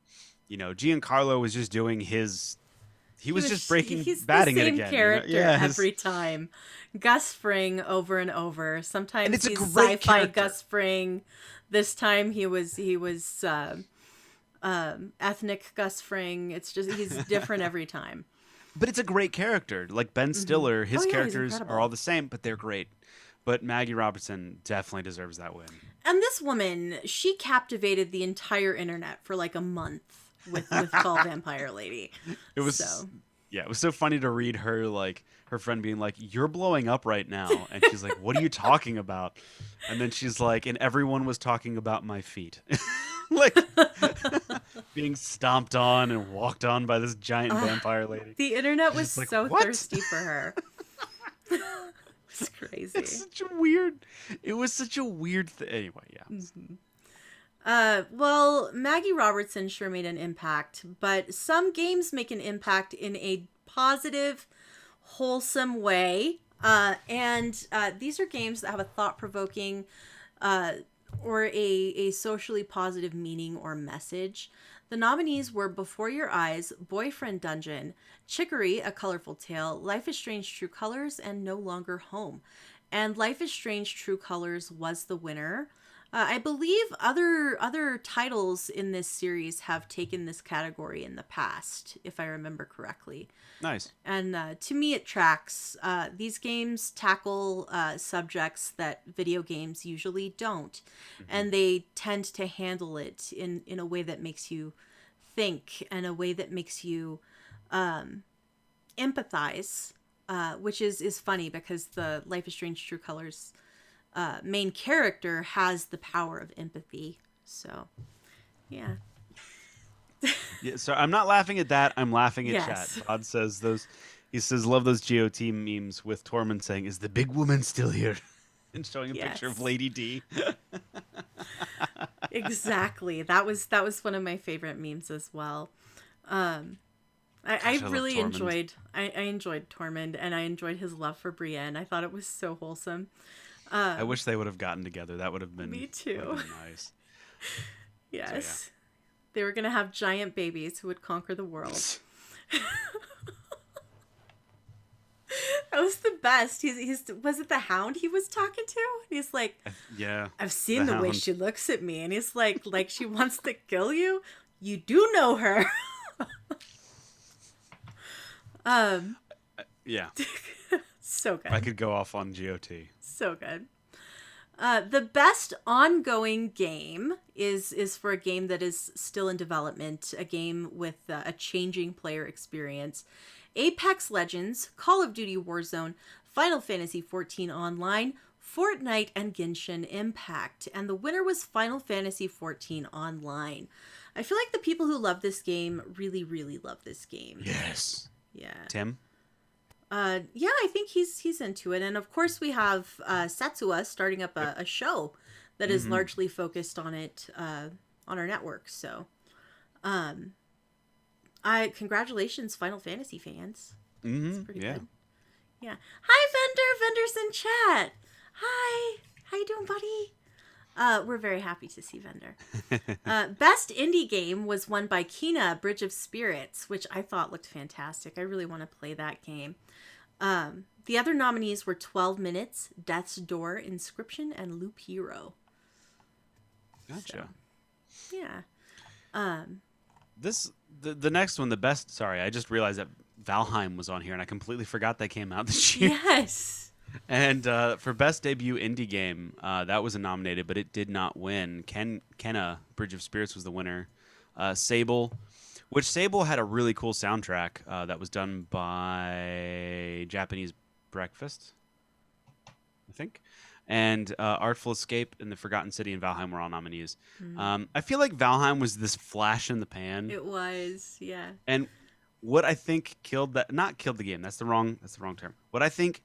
B: Giancarlo was just doing his. He was just
A: He's the
B: batting it
A: same
B: again.
A: character
B: Yes,
A: every time. Gus Fring over and over.
B: and
A: Sometimes
B: it's a
A: he's
B: great
A: sci-fi
B: character.
A: Gus Fring. This time he was ethnic Gus Fring. It's just he's different every time.
B: But it's a great character. Like Ben Stiller,
A: Oh
B: his
A: yeah, he's
B: characters are all
A: incredible.
B: the same, but they're great. But Maggie Robertson definitely deserves that win.
A: And this woman, she captivated the entire internet for like a month with Tall Vampire Lady.
B: It was,
A: So
B: yeah, it was so funny to read her like her friend being like, "You're blowing up right now," and she's like, "What are you talking about?" And then she's like, "And everyone was talking about my feet." Like being stomped on and walked on by this giant
A: uh,
B: vampire lady.
A: the internet
B: She's
A: was
B: just like,
A: so
B: "What?"
A: thirsty for her. It's
B: It's
A: crazy.
B: such a weird. It was such a weird thing. Anyway, yeah.
A: Well, Maggie Robertson sure made an impact, but some games make an impact in a positive, wholesome way. And these are games that have a thought provoking or a socially positive meaning or message. The nominees were Before Your Eyes, Boyfriend Dungeon, Chicory, A Colorful Tale, Life is Strange True Colors, and No Longer Home. And Life is Strange True Colors was the winner. I believe other titles in this series have taken this category in the past, if I remember correctly.
B: Nice.
A: And to me, it tracks. These games tackle subjects that video games usually don't,
B: Hmm.
A: and they tend to handle it in a way that makes you think and a way that makes you empathize, which is funny because the Life is Strange True Colors main character has the power of empathy. So, yeah.
B: Yeah, so I'm not laughing at that. I'm laughing at chat.
A: Yes.
B: Rod says those. He says love those GOT memes with Tormund saying, "Is the big woman still here?" and showing a picture of
A: Yes.
B: Lady D.
A: Exactly. That was one of my favorite memes as well. I
B: Gosh, I love
A: really
B: Tormund.
A: I enjoyed Tormund and I enjoyed his love for Brienne. I thought it was so wholesome.
B: I wish they would have gotten together. That would have been
A: Me too.
B: nice. So
A: Yes. They were gonna have giant babies who would conquer the world.
B: yeah.
A: That was the best. He's was it the Hound he was talking to? And he's like,
B: Yeah.
A: I've
B: The
A: seen the way
B: Hound.
A: she looks at me, and he's like she wants to kill you. You do know her. um,
B: Yeah.
A: so good.
B: I could go off on GOT.
A: So good. The best ongoing game is for a game that is still in development, a game with a changing player experience, Apex Legends, Call of Duty Warzone, Final Fantasy XIV Online, Fortnite, and Genshin Impact. And the winner was Final Fantasy XIV Online. I feel like the people who love this game really, really love this game.
B: Yes.
A: Yeah.
B: Tim?
A: Yeah, I think he's into it. And of course we have Setsua starting up a show that is largely focused on it on our network. So congratulations, Final Fantasy fans. It's pretty good. Yeah. Hi, Vendor. Vendor's in chat. Hi. How you doing, buddy? We're very happy to see Vendor. Best indie game was won by Kina, Bridge of Spirits, which I thought looked fantastic. I really want to play that game. The other nominees were 12 Minutes, Death's Door, Inscription, and Loop Hero.
B: Gotcha.
A: So, yeah.
B: The next one, the best. Sorry, I just realized that Valheim was on here, and I completely forgot that came out this year.
A: Yes.
B: And for best debut indie game, that was nominated, but it did not win. Kenna, Bridge of Spirits, was the winner. Sable, which Sable had a really cool soundtrack that was done by Japanese Breakfast, I think. And Artful Escape and The Forgotten City and Valheim were all nominees. I feel like Valheim was this flash in the pan.
A: It was, yeah.
B: And what I think not killed the game. That's the wrong term. What I think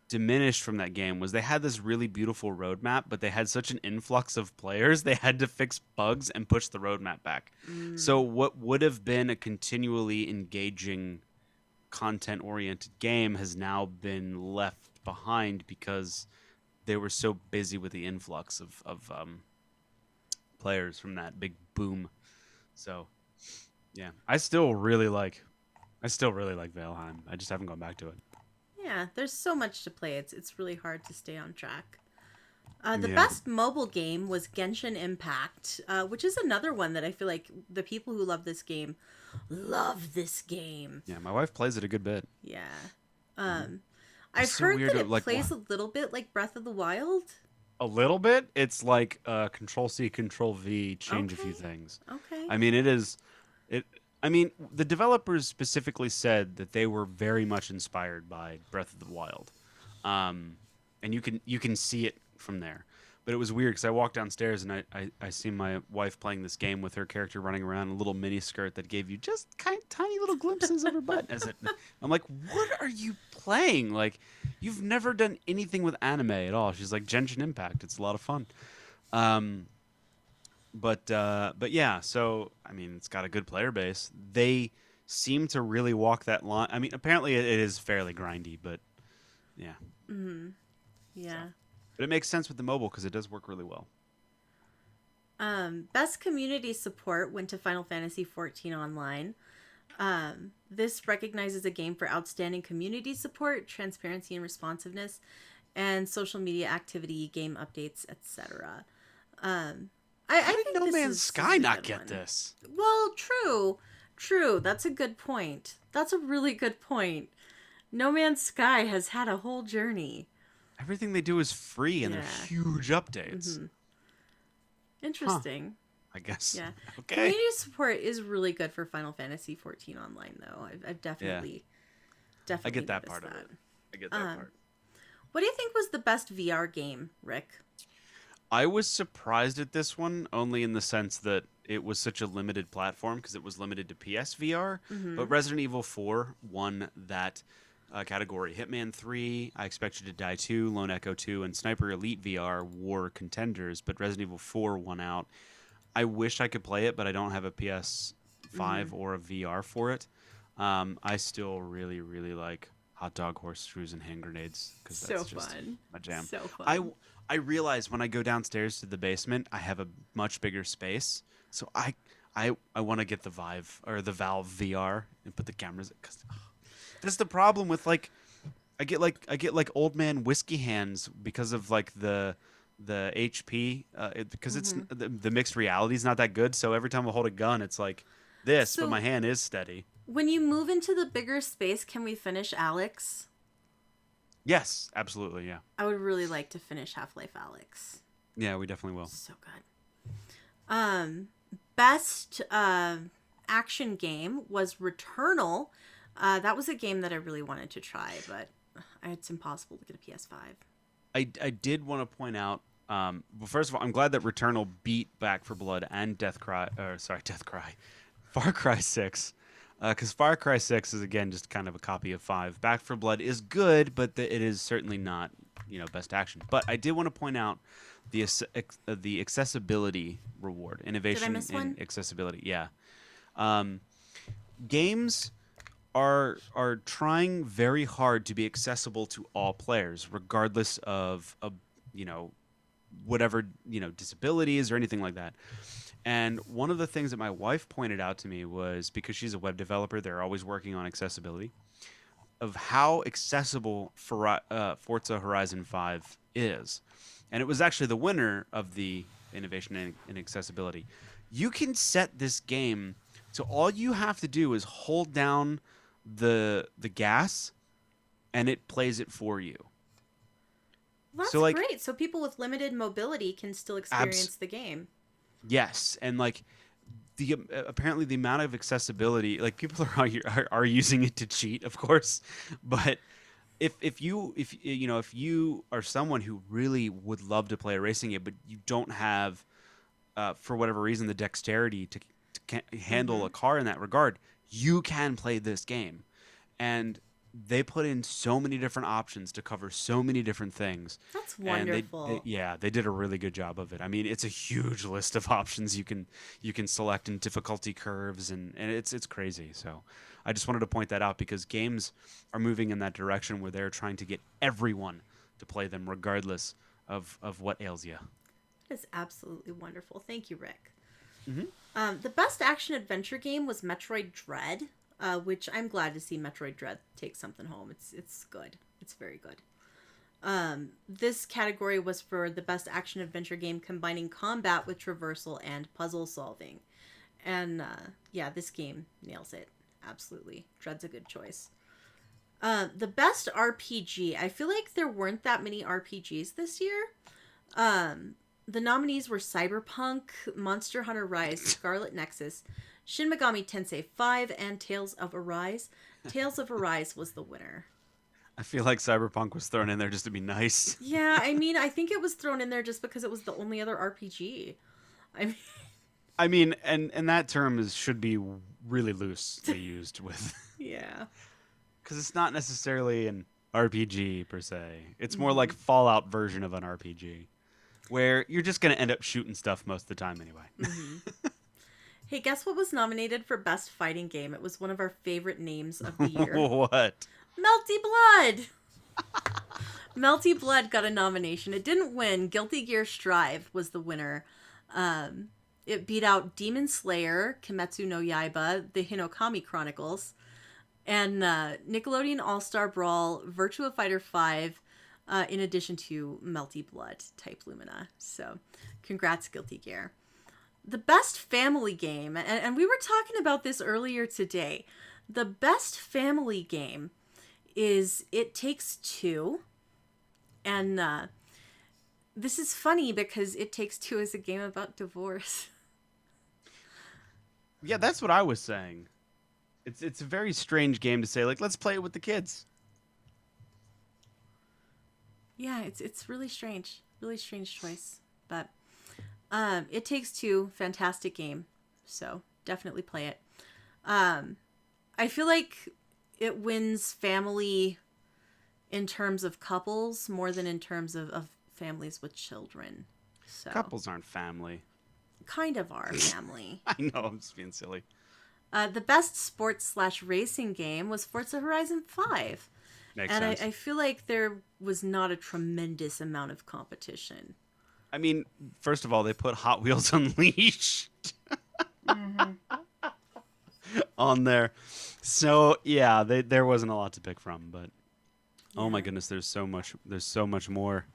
B: diminished from that game was they had this really beautiful roadmap, but they had such an influx of players, they had to fix bugs and push the roadmap back. So what would have been a continually engaging, content-oriented game has now been left behind because they were so busy with the influx of players from that big boom. So, yeah, I still really like Valheim. I just haven't gone back to it.
A: Yeah, there's so much to play. It's really hard to stay on track. The best mobile game was Genshin Impact, which is another one that I feel like the people who love this game love this game.
B: Yeah, my wife plays it a good bit.
A: Yeah. I've
B: so
A: heard
B: weird
A: that it
B: like,
A: plays a little bit like Breath of the Wild.
B: A little bit. It's like Control-C, Control-V, change a few things.
A: Okay.
B: I mean, the developers specifically said that they were very much inspired by Breath of the Wild, and you can see it from there. But it was weird because I walked downstairs and I see my wife playing this game with her character running around in a little mini skirt that gave you just tiny little glimpses of her butt. I'm like, what are you playing? Like, you've never done anything with anime at all. She's like, Genshin Impact. It's a lot of fun. But yeah, so I mean, it's got a good player base. They seem to really walk that line. I mean, apparently it is fairly grindy, but yeah.
A: Yeah.
B: So. But it makes sense with the mobile because it does work really well.
A: Best community support went to Final Fantasy XIV Online. This recognizes a game for outstanding community support, transparency and responsiveness, and social media activity, game updates, etc. I think
B: No Man's Sky not get this.
A: Well, true. That's a good point. That's a really good point. No Man's Sky has had a whole journey.
B: Everything they do is free, and they're huge updates.
A: Interesting.
B: I guess.
A: Yeah.
B: Okay.
A: Community support is really good for Final Fantasy XIV Online, though. I've definitely
B: I get that part
A: that.
B: of it. I get that part.
A: What do you think was the best VR game, Rick?
B: I was surprised at this one, only in the sense that it was such a limited platform because it was limited to PSVR. But Resident Evil 4 won that category. Hitman 3, I Expect You to Die 2, Lone Echo 2, and Sniper Elite VR were contenders, but Resident Evil 4 won out. I wish I could play it, but I don't have a PS5 or a VR for it. I still really, really like hot dog, horseshoes, and hand grenades because that's just my jam.
A: So fun.
B: I realize when I go downstairs to the basement, I have a much bigger space, so I want to get the Valve VR and put the cameras because that's the problem with I get like old man whiskey hands because of like the HP because it's the mixed reality is not that good. So every time I hold a gun, it's like this, but my hand is steady.
A: When you move into the bigger space, can we finish Alex?
B: Yes, absolutely, yeah.
A: I would really like to finish Half-Life Alex.
B: Yeah, we definitely will.
A: So good. Best action game was Returnal, That was a game that I really wanted to try, but it's impossible to get a PS5.
B: I did want to point out. Well, first of all, I'm glad that Returnal beat Back for Blood and Death Cry. Death Cry, Far Cry 6. Because Far Cry 6 is again just kind of a copy of 5. Back for Blood is good, but it is certainly not best action. But I did want to point out the accessibility reward,
A: Did I
B: innovation
A: miss
B: in
A: one?
B: accessibility. Yeah, games are trying very hard to be accessible to all players, regardless of you know whatever disabilities or anything like that. And one of the things that my wife pointed out to me was, because she's a web developer, they're always working on accessibility, of how accessible Forza Horizon 5 is. And it was actually the winner of the innovation in accessibility. You can set this game so all you have to do is hold down the gas and it plays it for you.
A: That's
B: So like
A: great. So people with limited mobility can still experience the game.
B: yes, and like the apparently the amount of accessibility, like people are using it to cheat, of course, but if you are someone who really would love to play a racing game, but you don't have for whatever reason the dexterity to handle a car in that regard, you can play this game. And they put in so many different options to cover so many different things.
A: That's
B: And
A: wonderful.
B: they did a really good job of it. I mean, it's a huge list of options you can select in difficulty curves, and it's crazy. So I just wanted to point that out, because games are moving in that direction where they're trying to get everyone to play them regardless of what ails you.
A: That is absolutely wonderful. Thank you, Rick.
B: Mm-hmm.
A: The best action adventure game was Metroid Dread, which I'm glad to see Metroid Dread take something home. It's good. It's very good. This category was for the best action adventure game combining combat with traversal and puzzle solving. And yeah, this game nails it. Absolutely. Dread's a good choice. The best RPG. I feel like there weren't that many RPGs this year. The nominees were Cyberpunk, Monster Hunter Rise, Scarlet Nexus, Shin Megami Tensei 5, and Tales of Arise. Tales of Arise was the winner.
B: I feel like Cyberpunk was thrown in there just to be nice.
A: Yeah, I mean, I think it was thrown in there just because it was the only other RPG. I mean,
B: And that term should be really loosely used with,
A: yeah.
B: because it's not necessarily an RPG per se. It's more like Fallout version of an RPG, where you're just going to end up shooting stuff most of the time anyway.
A: Hey, guess what was nominated for Best Fighting Game? It was one of our favorite names of the year.
B: What?
A: Melty Blood! Melty Blood got a nomination. It didn't win. Guilty Gear Strive was the winner. It beat out Demon Slayer, Kimetsu no Yaiba, The Hinokami Chronicles, and Nickelodeon All-Star Brawl, Virtua Fighter 5, in addition to Melty Blood, Type Lumina. So, congrats, Guilty Gear. The best family game, and we were talking about this earlier today. The best family game is It Takes Two. And this is funny because It Takes Two is a game about divorce.
B: Yeah, that's what I was saying. It's a very strange game to say, like, let's play it with the kids.
A: Yeah, it's really strange. Really strange choice. But It Takes Two, fantastic game. So definitely play it. I feel like it wins family in terms of couples more than in terms of families with children. So
B: Couples aren't family.
A: kind of our family.
B: I know, I'm just being silly.
A: The best sports/racing game was Forza Horizon 5.
B: Makes
A: And
B: sense.
A: I feel like there was not a tremendous amount of competition.
B: I mean, first of all, they put Hot Wheels Unleashed on there. So, yeah, there wasn't a lot to pick from, but oh my goodness, there's so much more.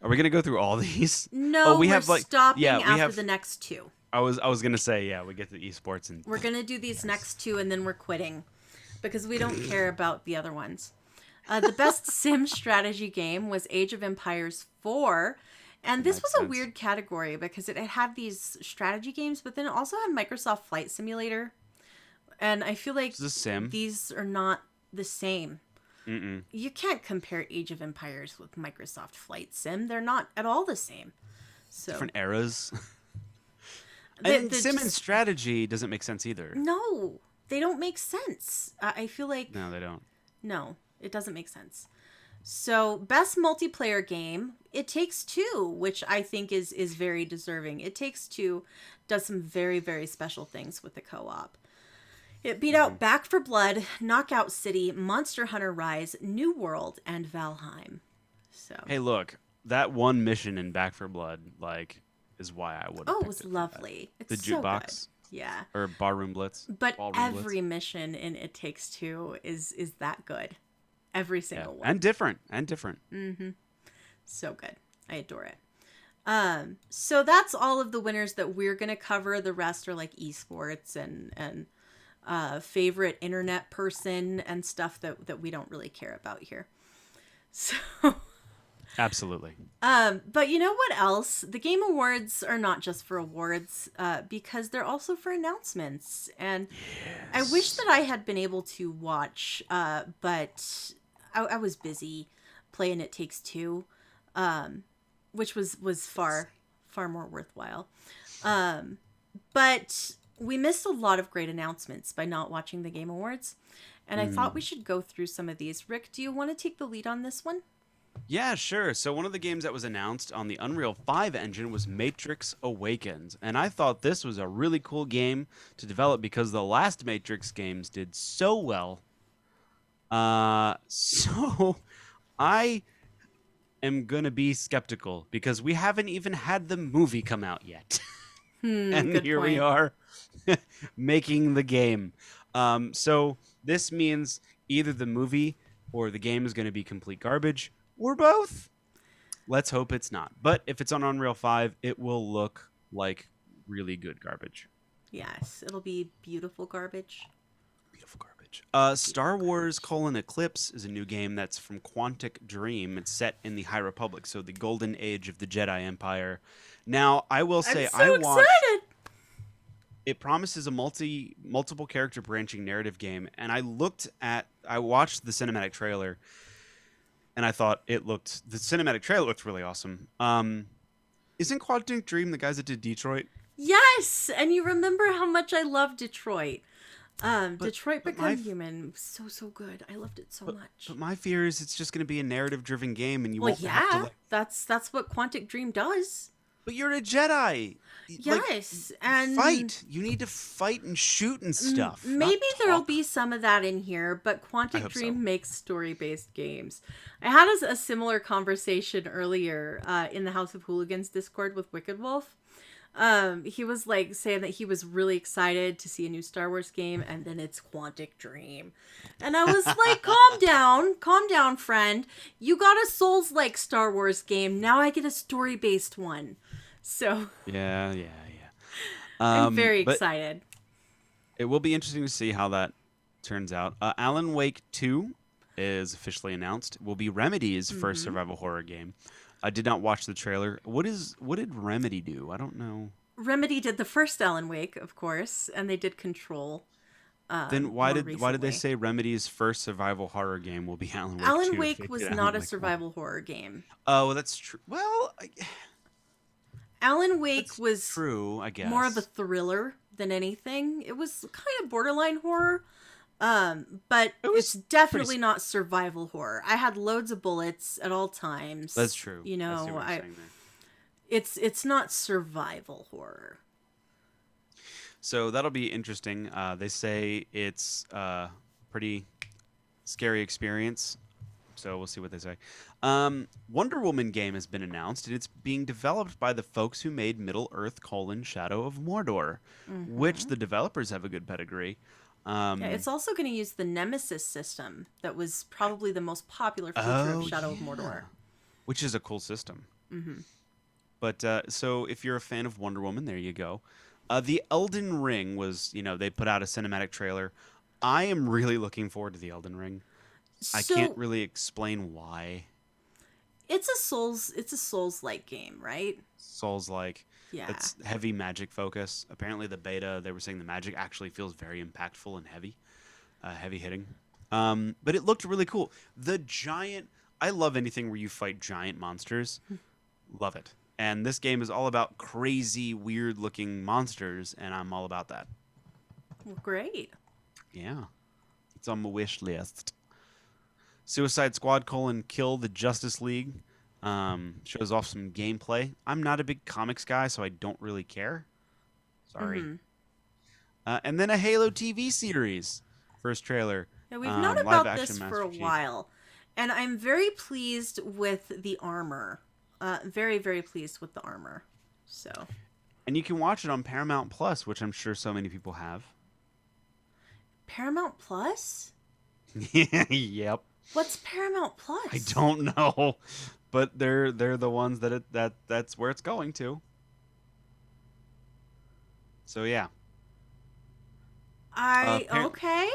B: Are we going to go through all these?
A: No, we're stopping after the next two.
B: I was going to say, yeah, we get to esports and
A: We're going to do these next two and then we're quitting because we don't care about the other ones. The best sim strategy game was Age of Empires 4. And this was a weird category because it had these strategy games, but then it also had Microsoft Flight Simulator. and I feel like
B: It's a sim.
A: these are not the same.
B: Mm-mm.
A: You can't compare Age of Empires with Microsoft Flight Sim. They're not at all the same. So
B: Different eras.
A: they
B: And sim and
A: just
B: strategy doesn't make sense either.
A: no, they don't make sense. I feel like
B: No, they don't.
A: no, it doesn't make sense. So, best multiplayer game, It Takes Two, which I think is very deserving. It Takes Two does some very, very special things with the co-op. It beat out Back for Blood, Knockout City, Monster Hunter Rise, New World, and Valheim. So,
B: Hey, look, that one mission in Back for Blood, like, is why I would have
A: oh, it
B: picked
A: was
B: it for
A: lovely.
B: that. The
A: It's so good.
B: jukebox
A: Yeah.
B: or Barroom Blitz.
A: But
B: Ballroom
A: every
B: Blitz.
A: mission in It Takes Two is that good. Every
B: Yeah,
A: single one.
B: and different, and different.
A: So good. I adore it. So that's all of the winners that we're gonna cover. The rest are like esports and favorite internet person and stuff that we don't really care about here. So
B: Absolutely.
A: but you know what else? The Game Awards are not just for awards, because they're also for announcements. And I wish that I had been able to watch, but I was busy playing It Takes Two, which was far more worthwhile. But we missed a lot of great announcements by not watching the Game Awards, and I thought we should go through some of these. Rick, do you want to take the lead on this one?
B: Yeah, sure. So one of the games that was announced on the Unreal 5 engine was Matrix Awakens. And I thought this was a really cool game to develop because the last Matrix games did so well. So I am going to be skeptical because we haven't even had the movie come out yet. And
A: Good
B: here we
A: point.
B: are making the game. So this means either the movie or the game is going to be complete garbage or both. Let's hope it's not. But if it's on Unreal 5, it will look like really good garbage.
A: Yes, it'll be beautiful garbage.
B: Beautiful garbage. Star Wars: Eclipse is a new game that's from Quantic Dream. It's set in the High Republic, so the golden age of the Jedi Empire. Now, I will say,
A: I'm so excited.
B: It promises a multiple character branching narrative game, and I watched the cinematic trailer, and I thought the cinematic trailer looked really awesome. Isn't Quantic Dream the guys that did Detroit?
A: Yes, and you remember how much I love Detroit. Detroit Become Human, so good. I loved it so much.
B: But my fear is it's just going to be a narrative-driven game, and you
A: Well,
B: won't have to.
A: that's what Quantic Dream does.
B: But you're a Jedi.
A: Yes, and
B: fight. You need to fight and shoot and stuff.
A: Maybe
B: not
A: there'll
B: talk.
A: be some of that in here, but Quantic
B: hope
A: Dream
B: so.
A: makes story-based games. I had a similar conversation earlier in the House of Hooligans Discord with Wicked Wolf. He was like saying that he was really excited to see a new Star Wars game, and then it's Quantic Dream. And I was like, calm down, friend. You got a Souls-like Star Wars game. Now I get a story-based one. So
B: Yeah.
A: I'm very
B: but
A: excited.
B: It will be interesting to see how that turns out. Alan Wake 2 is officially announced. It will be Remedy's first survival horror game. I did not watch the trailer. What did Remedy do? I don't know.
A: Remedy did the first Alan Wake, of course, and they did Control.
B: Then why did they
A: recently.
B: say Remedy's first survival horror game will be Alan Wake 2?
A: Alan
B: if they
A: Wake
B: did
A: was
B: Alan
A: not a
B: Wake
A: survival
B: 1?
A: horror game.
B: Oh, that's true. Well,
A: Alan Wake
B: that's
A: was
B: true, I guess.
A: more of a thriller than anything. It was kind of borderline horror, but it's definitely not survival horror. I had loads of bullets at all times.
B: That's true.
A: You
B: I see
A: know,
B: what you're saying there.
A: it's not survival horror.
B: So that'll be interesting. They say it's a pretty scary experience. So we'll see what they say. Wonder Woman game has been announced, and it's being developed by the folks who made Middle-earth: Shadow of Mordor, which the developers have a good pedigree.
A: Yeah, it's also going to use the Nemesis system that was probably the most popular feature of Shadow of Mordor.
B: Which is a cool system. But so if you're a fan of Wonder Woman, there you go. The Elden Ring was, they put out a cinematic trailer. I am really looking forward to the Elden Ring. I can't really explain why.
A: It's a Souls-like game, right?
B: Souls-like.
A: Yeah.
B: That's heavy magic focus. Apparently, the beta, they were saying the magic actually feels very impactful and heavy hitting. But it looked really cool. I love anything where you fight giant monsters. Love it. And this game is all about crazy, weird looking monsters, and I'm all about that.
A: Well, great.
B: Yeah. It's on my wish list. Suicide Squad: Kill the Justice League. Shows off some gameplay. I'm not a big comics guy, so I don't really care. Sorry. And then a Halo TV series. First trailer.
A: Yeah, we've known
B: Live
A: about
B: action
A: this
B: Master
A: for a
B: Chief.
A: while, and I'm very pleased with the armor. Very, very pleased with the armor. So.
B: And you can watch it on Paramount Plus, which I'm sure so many people have.
A: Paramount Plus?
B: Yep.
A: What's Paramount Plus?
B: I don't know, but they're the ones that's where it's going to. So yeah.
A: Okay.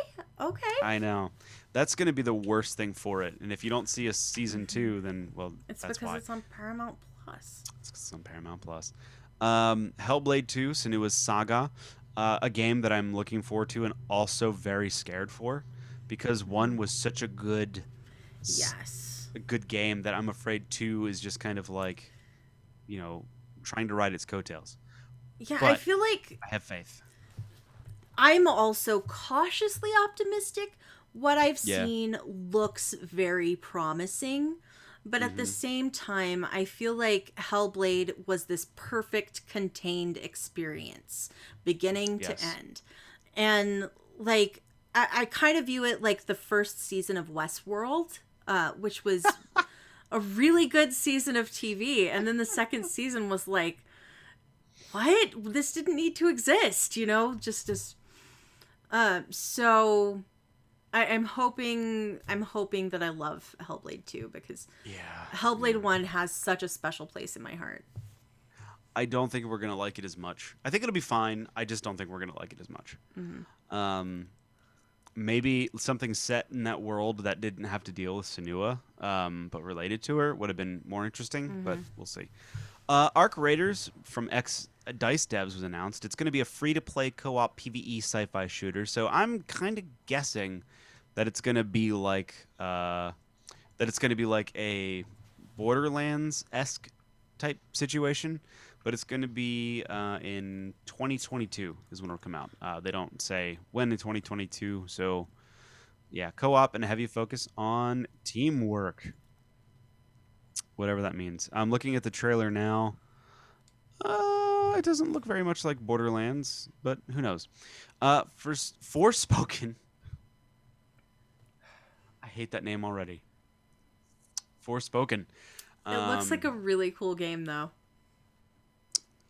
B: I know. That's going to be the worst thing for it. And if you don't see a season 2, then
A: It's
B: that's
A: because
B: why.
A: it's on Paramount Plus.
B: It's on Paramount Plus. Hellblade 2, Senua's Saga, a game that I'm looking forward to and also very scared for, because 1 was such a good game that I'm afraid 2 is just kind of like, trying to ride its coattails.
A: Yeah,
B: But
A: I feel like
B: I have faith.
A: I'm also cautiously optimistic. What I've seen looks very promising, but at the same time, I feel like Hellblade was this perfect contained experience, beginning to end. And like, I kind of view it like the first season of Westworld, which was a really good season of TV. And then the second season was like, what? This didn't need to exist, just as... So I'm hoping that I love Hellblade 2, because Hellblade 1 has such a special place in my heart.
B: I don't think we're gonna like it as much. I think it'll be fine. I just don't think we're gonna like it as much. Maybe something set in that world that didn't have to deal with Senua, but related to her, would have been more interesting. But we'll see. Arc Raiders from Dice Devs was announced. It's going to be a free-to-play co-op PvE sci-fi shooter. So I'm kind of guessing that it's going to be like a Borderlands-esque type situation, but it's going to be in 2022 is when it'll come out. They don't say when in 2022. So yeah, co-op and a heavy focus on teamwork. Whatever that means. I'm looking at the trailer now. It doesn't look very much like Borderlands, but who knows? Forspoken. I hate that name already. Forspoken.
A: It looks like a really cool game, though.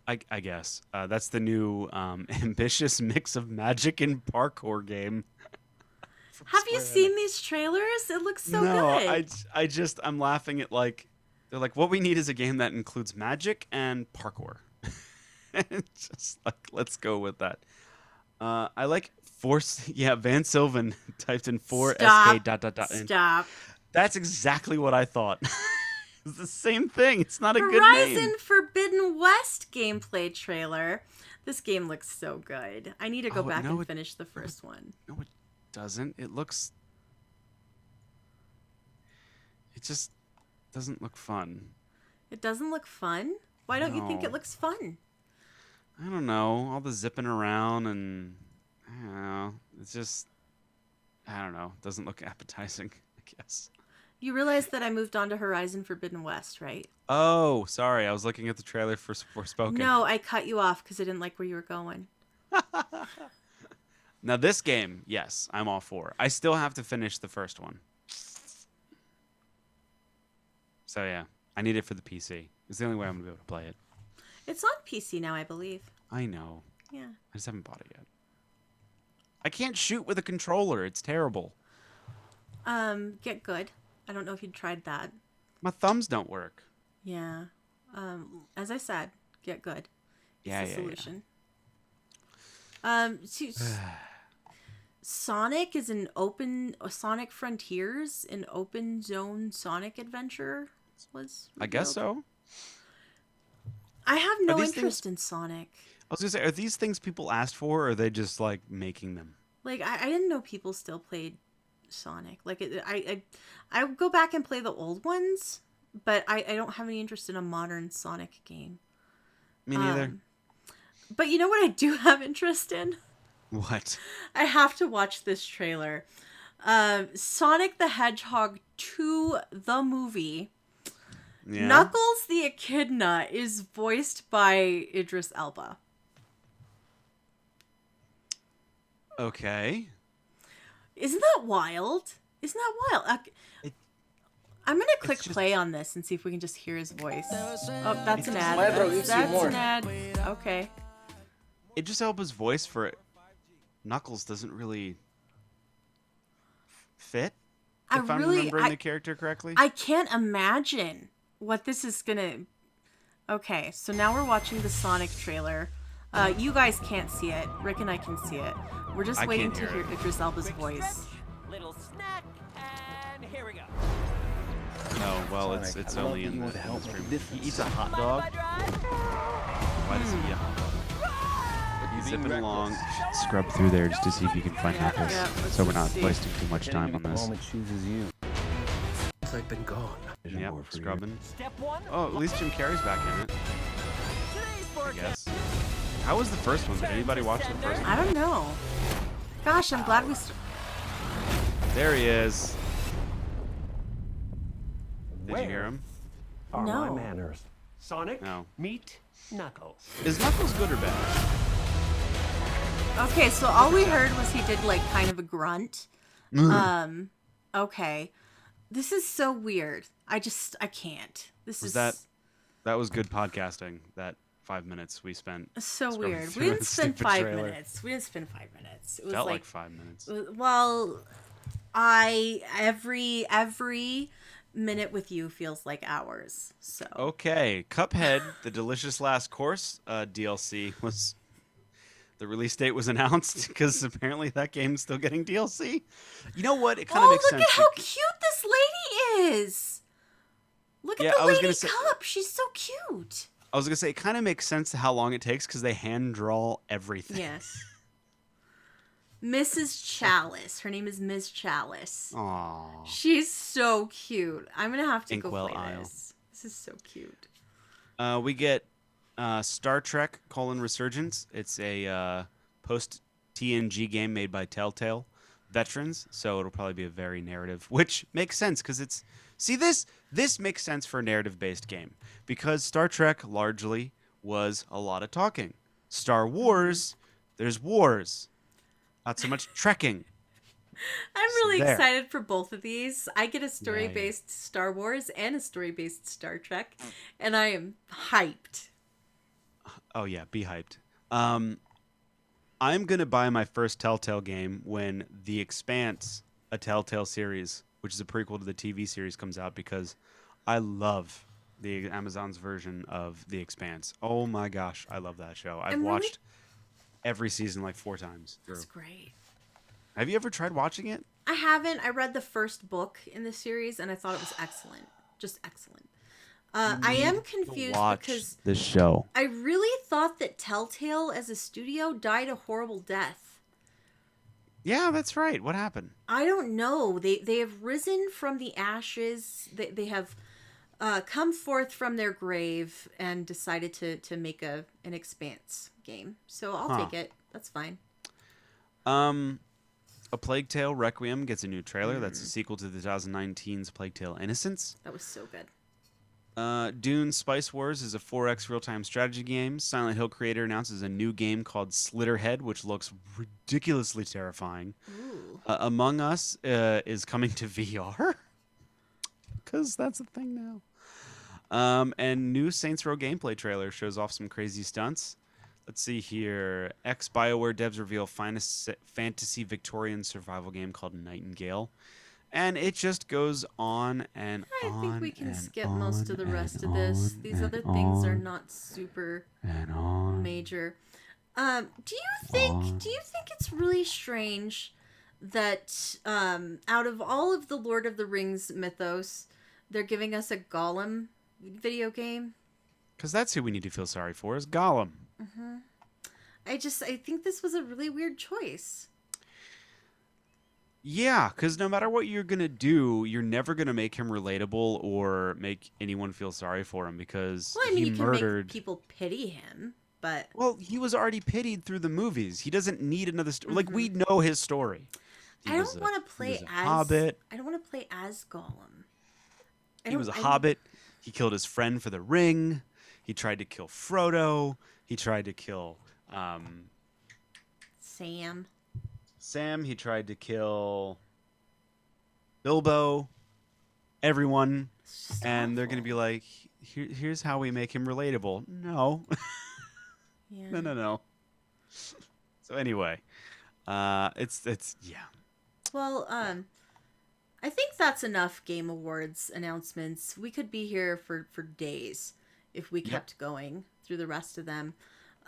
B: I guess. That's the new ambitious mix of magic and parkour game.
A: Have you seen these trailers? It looks so good.
B: No, I'm laughing at like... They're like, what we need is a game that includes magic and parkour. It's just like, let's go with that. I like Van Sylvan typed in 4SK ...
A: Stop.
B: That's exactly what I thought. It's the same thing. It's not a good name.
A: Horizon Forbidden West gameplay trailer. This game looks so good. I need to go back and finish the first one.
B: No, it doesn't. It just doesn't look fun.
A: It doesn't look fun? Why don't you think it looks fun?
B: I don't know. All the zipping around and I don't know. It's just I don't know. It doesn't look appetizing, I guess.
A: You realize that I moved on to Horizon Forbidden West, right?
B: Oh, sorry. I was looking at the trailer for Forspoken.
A: No, I cut you off because I didn't like where you were going.
B: Now this game, yes, I'm all for. I still have to finish the first one. So yeah, I need it for the PC. It's the only way I'm gonna be able to play it.
A: It's on PC now, I believe.
B: I know.
A: Yeah.
B: I just haven't bought it yet. I can't shoot with a controller. It's terrible.
A: Get good. I don't know if you'd tried that.
B: My thumbs don't work.
A: Yeah. As I said, get good. It's the solution. Sonic is Sonic Frontiers, an open zone Sonic adventure was revealed.
B: I guess so.
A: I have no
B: these
A: interest in Sonic.
B: I was gonna say, are these things people asked for, or are they just like making them?
A: Like, I didn't know people still played Sonic. Like, I go back and play the old ones, but I don't have any interest in a modern Sonic game.
B: Me neither.
A: But you know what I do have interest in?
B: What?
A: I have to watch this trailer. Sonic the Hedgehog 2, the movie.
B: Yeah.
A: Knuckles the Echidna is voiced by Idris Elba.
B: Okay.
A: Isn't that wild? Isn't that wild? I'm gonna click play on this and see if we can just hear his voice. Oh, that's an ad. That's an ad. Okay.
B: Idris Elba's voice for Knuckles doesn't really fit. If I'm remembering the character correctly.
A: I can't imagine what this is gonna. Okay, so now we're watching the Sonic trailer. You guys can't see it. Rick and I can see it. We're just waiting to hear Idris Elba's voice.
C: Little snack, and here we go.
B: Oh, well, it's only in the stream. He eats a hot dog. Why does he eat a hot dog? He's zipping along. Scrub through there just to see if you can find Knuckles. So we're not wasting too much time on this.
D: I've been gone.
B: Yep, scrubbing.
C: Step one.
B: Oh, at least Jim Carrey's back in it. I guess. How was the first one? Did anybody watch the first one?
A: I don't know. Gosh, I'm glad we.
B: There he is. Did you hear him?
D: Are
A: No.
D: my manners. Sonic,
B: No.
D: meet Knuckles.
B: Is Knuckles good or bad?
A: Okay, so all we heard was he did like kind of a grunt. Okay. This is so weird. I can't.
B: That was good podcasting. That 5 minutes we spent.
A: So
B: scrolling
A: weird.
B: through
A: We didn't
B: the
A: spend
B: stupid
A: 5
B: trailer.
A: minutes. We didn't spend 5 minutes. It was
B: Felt like 5 minutes.
A: Well, every minute with you feels like hours. So
B: Okay, Cuphead, the Delicious Last Course DLC was. The release date was announced because apparently that game's still getting DLC. You know what? It kind of makes sense.
A: Oh, look at how cute this lady is. Look at the lady Cup. She's so cute.
B: I was going to say, it kind of makes sense to how long it takes because they hand draw everything.
A: Yes. Mrs. Chalice. Her name is Ms. Chalice.
B: Aww.
A: She's so cute. I'm going to have to
B: Inkwell
A: go play
B: Isle.
A: this. This is so cute.
B: We get Star Trek: Resurgence. It's a post-TNG game made by Telltale veterans, so it'll probably be a very narrative, which makes sense because it's... See, this makes sense for a narrative-based game because Star Trek largely was a lot of talking. Star Wars, there's wars. Not so much trekking.
A: I'm really excited for both of these. I get a story-based Star Wars and a story-based Star Trek, and I am hyped.
B: Oh, yeah, be hyped. I'm going to buy my first Telltale game when The Expanse, a Telltale series, which is a prequel to the TV series, comes out because I love the Amazon's version of The Expanse. Oh my gosh, I love that show. I've watched every season like 4 times through.
A: That's great.
B: Have you ever tried watching it?
A: I haven't. I read the first book in the series, and I thought it was excellent. Just excellent. I am confused because
B: this show.
A: I really thought that Telltale as a studio died a horrible death.
B: Yeah, that's right. What happened?
A: I don't know. They have risen from the ashes. They have come forth from their grave and decided to make an Expanse game. So I'll take it. That's fine.
B: A Plague Tale Requiem gets a new trailer. That's a sequel to the 2019's Plague Tale Innocence.
A: That was so good.
B: Dune Spice Wars is a 4X real-time strategy game. Silent Hill creator announces a new game called Slitterhead, which looks ridiculously terrifying. Among Us is coming to VR, because that's a thing now. And new Saints Row gameplay trailer shows off some crazy stunts. Let's see here. Ex-BioWare devs reveal fantasy Victorian survival game called Nightingale. And it just goes on and on.
A: I think we can skip most of the rest of this. These other things are not super major. Do you think it's really strange that out of all of the Lord of the Rings mythos, they're giving us a Gollum video game?
B: Because that's who we need to feel sorry for is Gollum.
A: I think this was a really weird choice.
B: Yeah, because no matter what you're going to do, you're never going to make him relatable or make anyone feel sorry for him because
A: Well, I mean,
B: he
A: you can make
B: murdered.
A: people pity him, but
B: Well, he was already pitied through the movies. He doesn't need another story. Like, we know his story.
A: I don't want to
B: He was
A: play
B: a
A: as
B: hobbit.
A: I don't want to play as Gollum.
B: He was a hobbit. He killed his friend for the ring. He tried to kill Frodo. He tried to kill
A: Sam.
B: Sam. He tried to kill Bilbo. Everyone.
A: It's just
B: And they're going to
A: awful.
B: be like, here's how we make him relatable. No.
A: Yeah.
B: No. So anyway, it's yeah.
A: Well, I think that's enough Game Awards announcements. We could be here for days if we kept going through the rest of them.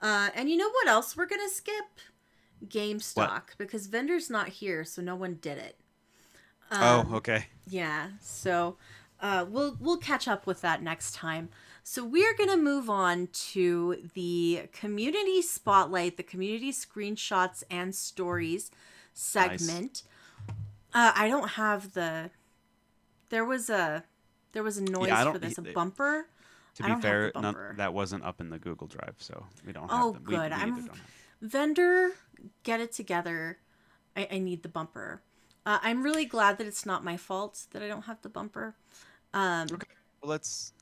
A: And you know what else we're gonna skip? Gamestock, because vendor's not here, so no one did it.
B: Okay.
A: Yeah, so we'll catch up with that next time. So we're gonna move on to the community spotlight, the community screenshots and stories segment. I don't have the. There was a noise
B: I don't
A: for this, a
B: e-
A: bumper.
B: To
A: I
B: be
A: don't have
B: fair,
A: the bumper.
B: that wasn't up in the Google Drive, so we don't
A: Oh,
B: have them.
A: good.
B: We
A: I'm
B: either don't have.
A: vendor. Get it together. I need the bumper. I'm really glad that it's not my fault that I don't have the bumper.
B: Okay. Well, let's.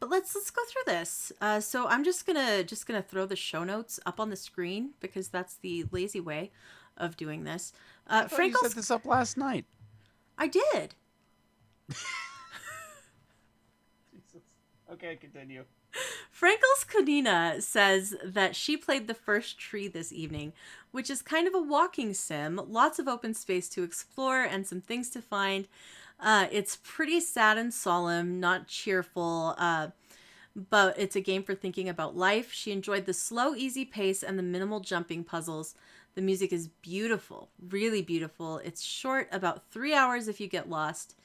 A: But let's go through this. So I'm just gonna throw the show notes up on the screen because that's the lazy way of doing this.
B: I thought you
A: Frankel's,
B: set this up last night.
A: I did.
B: Okay, continue.
A: Frankel's Konina says that she played the first tree this evening, which is kind of a walking sim, lots of open space to explore and some things to find. It's pretty sad and solemn, not cheerful, but it's a game for thinking about life. She enjoyed the slow, easy pace and the minimal jumping puzzles. The music is beautiful, really beautiful. It's short, about 3 hours if you get lost.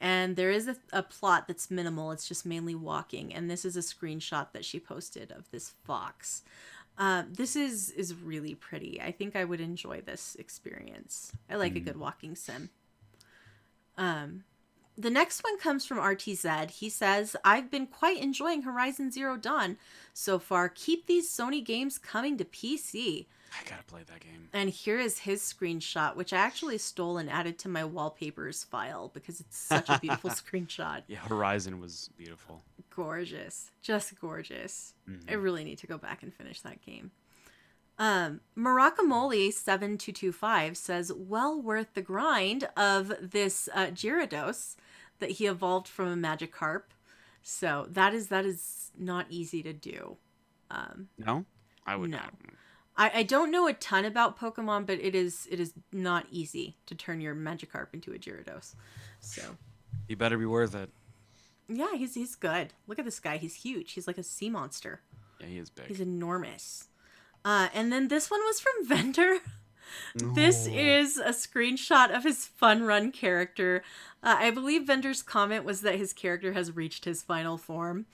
A: And there is a plot that's minimal. It's just mainly walking. And this is a screenshot that she posted of this fox. This is really pretty. I think I would enjoy this experience. I like a good walking sim. The next one comes from RTZ. He says, I've been quite enjoying Horizon Zero Dawn so far. Keep these Sony games coming to PC.
B: I gotta play that game.
A: And here is his screenshot, which I actually stole and added to my wallpapers file because it's such a beautiful screenshot.
B: Yeah, Horizon was beautiful.
A: Gorgeous. Just gorgeous. I really need to go back and finish that game. Marakamoli7225 says, well worth the grind of this Gyarados that he evolved from a Magikarp. So that is not easy to do.
B: No? I would
A: No.
B: not.
A: I don't know a ton about Pokemon, but it is not easy to turn your Magikarp into a Gyarados. So
B: You better be worth it.
A: yeah, he's good. Look at this guy. He's huge. He's like a sea monster.
B: Yeah, he is big.
A: He's enormous. And then this one was from Vendor. This is a screenshot of his Fun Run character. I believe Vendor's comment was that his character has reached his final form.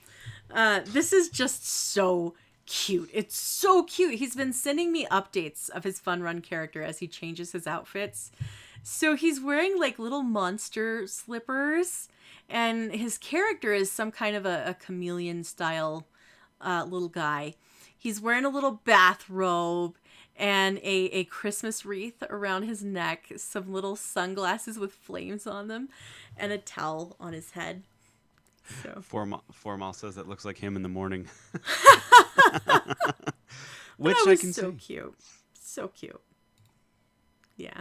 A: This is just so cute. It's so cute. He's been sending me updates of his Fun Run character as he changes his outfits. So he's wearing like little monster slippers, and his character is some kind of a chameleon style little guy. He's wearing a little bathrobe and a Christmas wreath around his neck, some little sunglasses with flames on them, and a towel on his head. So
B: Formal says that looks like him in the morning.
A: Which
B: Which I can
A: so
B: see.
A: cute. So cute. Yeah.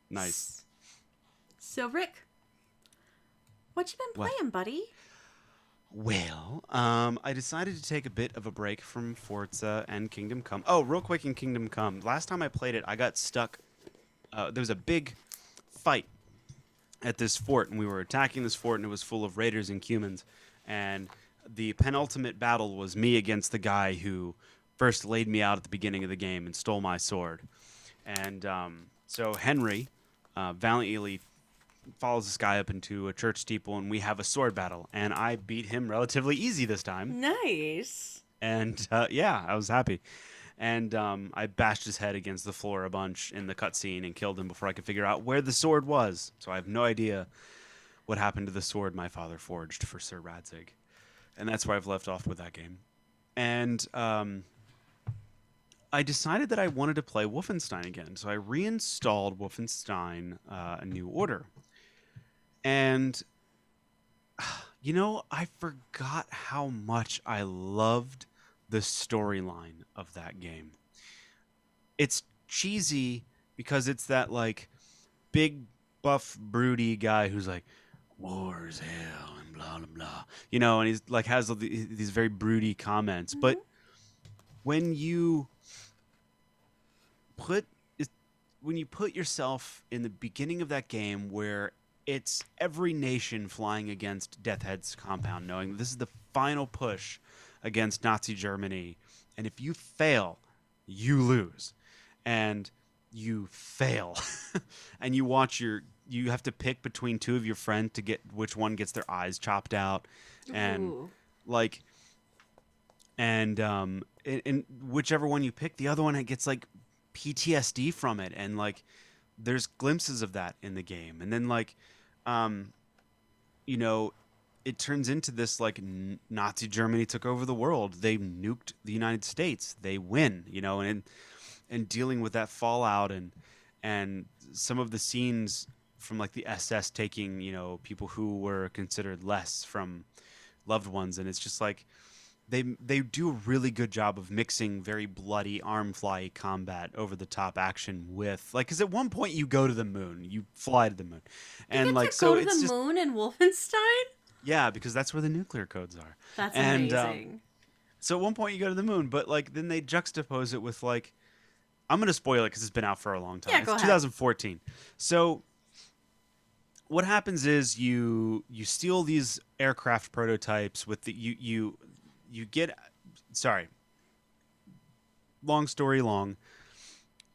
B: Nice.
A: So Rick, what you been
B: What?
A: playing, buddy?
B: Well, I decided to take a bit of a break from Forza and Kingdom Come. Oh, real quick in Kingdom Come. Last time I played it, I got stuck. There was a big fight at this fort, and we were attacking this fort, and it was full of raiders and humans. And the penultimate battle was me against the guy who first laid me out at the beginning of the game and stole my sword. And so Henry valiantly follows this guy up into a church steeple, and we have a sword battle. And I beat him relatively easy this time.
A: Nice.
B: And yeah, I was happy. And I bashed his head against the floor a bunch in the cutscene and killed him before I could figure out where the sword was. So I have no idea what happened to the sword my father forged for Sir Radzig. And that's where I've left off with that game. And I decided that I wanted to play Wolfenstein again. So I reinstalled Wolfenstein A New Order. And, I forgot how much I loved the storyline of that game. It's cheesy because it's that, like, big, buff, broody guy who's like, war is hell and blah, blah, blah. And he's, like, has these very broody comments. But when you put yourself in the beginning of that game where it's every nation flying against Death Head's compound, knowing that this is the final push against Nazi Germany, and if you fail, you lose, and you fail, and you have to pick between two of your friends to get which one gets their eyes chopped out, and
A: Ooh.
B: and whichever one you pick, the other one gets like PTSD from it, and like there's glimpses of that in the game, and then like it turns into this like Nazi Germany took over the world, they nuked the United States, they win, and dealing with that fallout, and some of the scenes from like the SS taking people who were considered less from loved ones, and it's just like they do a really good job of mixing very bloody arm fly combat over the top action with like, because at one point you go to the moon, you fly to the moon, and
A: You get
B: like
A: to
B: so
A: go to
B: it's
A: the
B: just
A: moon in Wolfenstein?
B: yeah, because that's where the nuclear codes are.
A: That's
B: And
A: amazing.
B: so at one point you go to the moon, but like then they juxtapose it with like, I'm gonna spoil it because it's been out for a long time.
A: Yeah,
B: It's
A: go ahead.
B: 2014. So what happens is you steal these aircraft prototypes with the you get, sorry, long story long,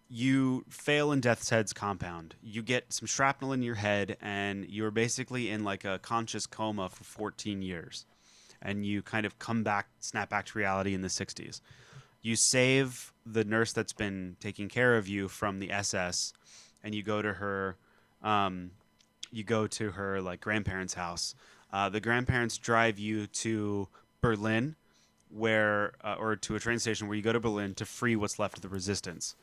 B: you fail in Death's Head's compound. You get some shrapnel in your head, and you're basically in like a conscious coma for 14 years. And you kind of snap back to reality in the 60s. You save the nurse that's been taking care of you from the SS, and you go to her like grandparents' house. The grandparents drive you to Berlin, or to a train station where you go to Berlin to free what's left of the resistance.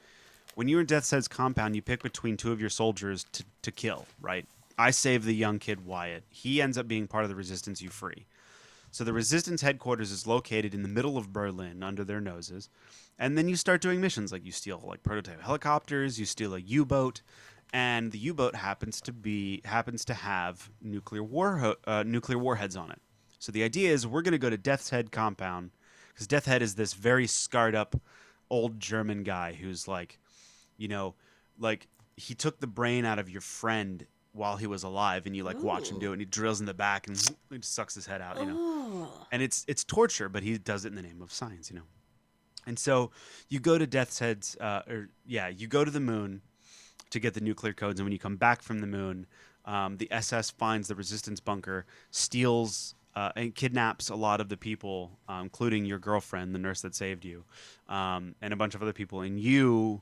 B: When you're in Death's Head's compound, you pick between two of your soldiers to kill, right? I save the young kid Wyatt. He ends up being part of the resistance you free. So the resistance headquarters is located in the middle of Berlin under their noses. And then you start doing missions, like you steal like prototype helicopters, you steal a U-boat, and the U-boat happens to have nuclear warheads on it. So the idea is we're going to go to Death's Head compound, because Death Head is this very scarred up old German guy who's like, like he took the brain out of your friend while he was alive, and you like watch him do it, and he drills in the back and he just sucks his head out,
A: Oh.
B: and it's torture, but he does it in the name of science, And so you go to Death's Head's, you go to the moon to get the nuclear codes, and when you come back from the moon, the SS finds the resistance bunker, steals and kidnaps a lot of the people, including your girlfriend, the nurse that saved you, and a bunch of other people, and you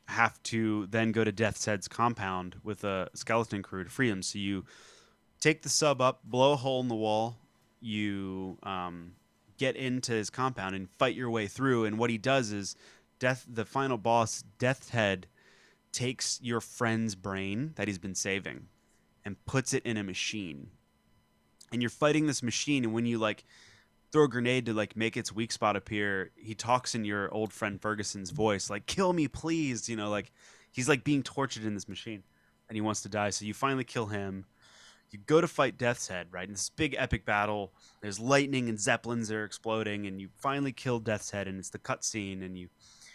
B: have to then go to Death's Head's compound with a skeleton crew to free him. So you take the sub up, blow a hole in the wall, you get into his compound and fight your way through. And what he does is the final boss, Death's Head, takes your friend's brain that he's been saving and puts it in a machine. And you're fighting this machine, and when you like throw a grenade to like make its weak spot appear, he talks in your old friend Ferguson's voice, like, kill me please, like he's like being tortured in this machine and he wants to die. So you finally kill him. You go to fight Death's Head, right? In this big epic battle, there's lightning and zeppelins are exploding, and you finally kill Death's Head, and it's the cutscene, and you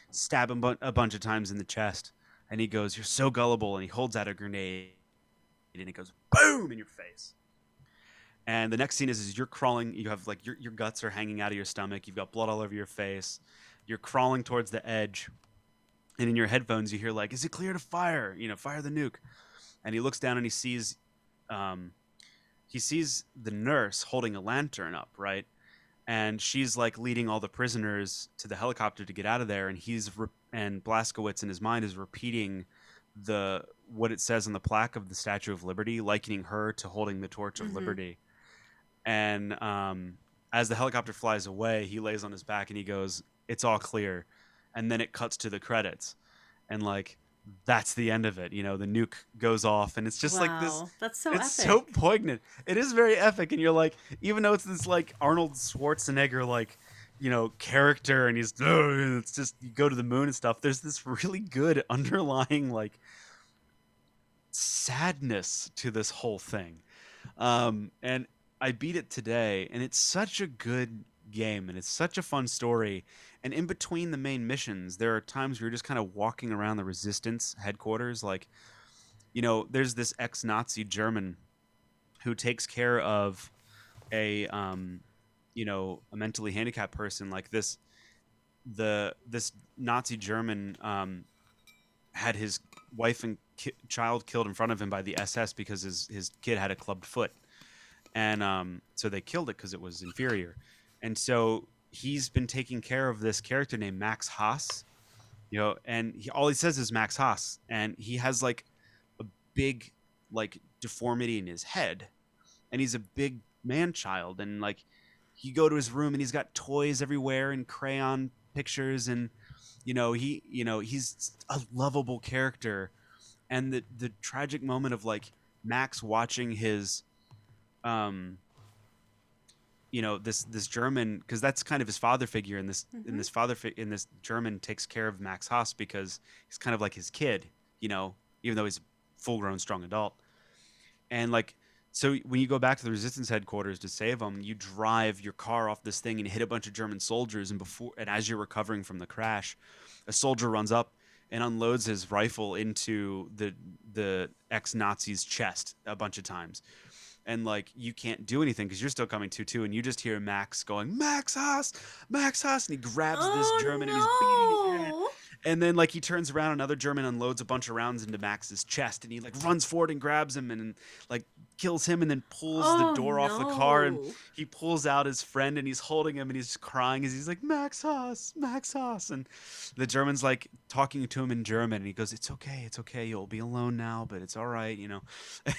B: stab him a bunch of times in the chest, and he goes, "You're so gullible," and he holds out a grenade, and it goes boom in your face. And the next scene is you're crawling. You have like your guts are hanging out of your stomach. You've got blood all over your face. You're crawling towards the edge, and in your headphones you hear like, "Is it clear to fire? Fire the nuke." and he looks down and he sees the nurse holding a lantern up, right? And she's like leading all the prisoners to the helicopter to get out of there, and and Blazkowicz in his mind is repeating what it says on the plaque of the Statue of Liberty, likening her to holding the torch of liberty. And as the helicopter flies away, he lays on his back and he goes, "It's all clear." And then it cuts to the credits, and like that's the end of it. You know, the nuke goes off, and it's just like this.
A: Wow, that's so
B: It's
A: epic.
B: so poignant. It is very epic, and you're like, even though it's this like Arnold Schwarzenegger like, you know, character, and he's it's just you go to the moon and stuff. There's this really good underlying like sadness to this whole thing, and I beat it today, and it's such a good game, and it's such a fun story. And in between the main missions, there are times where you're just kind of walking around the Resistance headquarters, like, you know, there's this ex-Nazi German who takes care of a you know, a mentally handicapped person. Like this Nazi German had his wife and child killed in front of him by the SS because his kid had a clubbed foot, and so they killed it because it was inferior. And so he's been taking care of this character named Max Haas, you know, and all he says is Max Haas, and he has like a big like deformity in his head, and he's a big man child, and like you go to his room and he's got toys everywhere and crayon pictures, and he's a lovable character. And the tragic moment of like Max watching his this German, because that's kind of his father figure, and this German takes care of Max Haas because he's kind of like his kid, you know, even though he's a full-grown strong adult. And like, so when you go back to the Resistance headquarters to save him, you drive your car off this thing and hit a bunch of German soldiers, and as you're recovering from the crash, a soldier runs up and unloads his rifle into the ex-Nazi's chest a bunch of times. And like you can't do anything because you're still coming to too, and you just hear Max going, "Max Haas, Max Haas," and he grabs this German and he's beating his head. And then like he turns around, another German unloads a bunch of rounds into Max's chest, and he like runs forward and grabs him and like kills him, and then pulls the door off the car, and he pulls out his friend, and he's holding him, and he's just crying as he's like, "Max Haas, Max Haas," and the German's like talking to him in German, and he goes, it's okay, you'll be alone now, but it's all right, you know."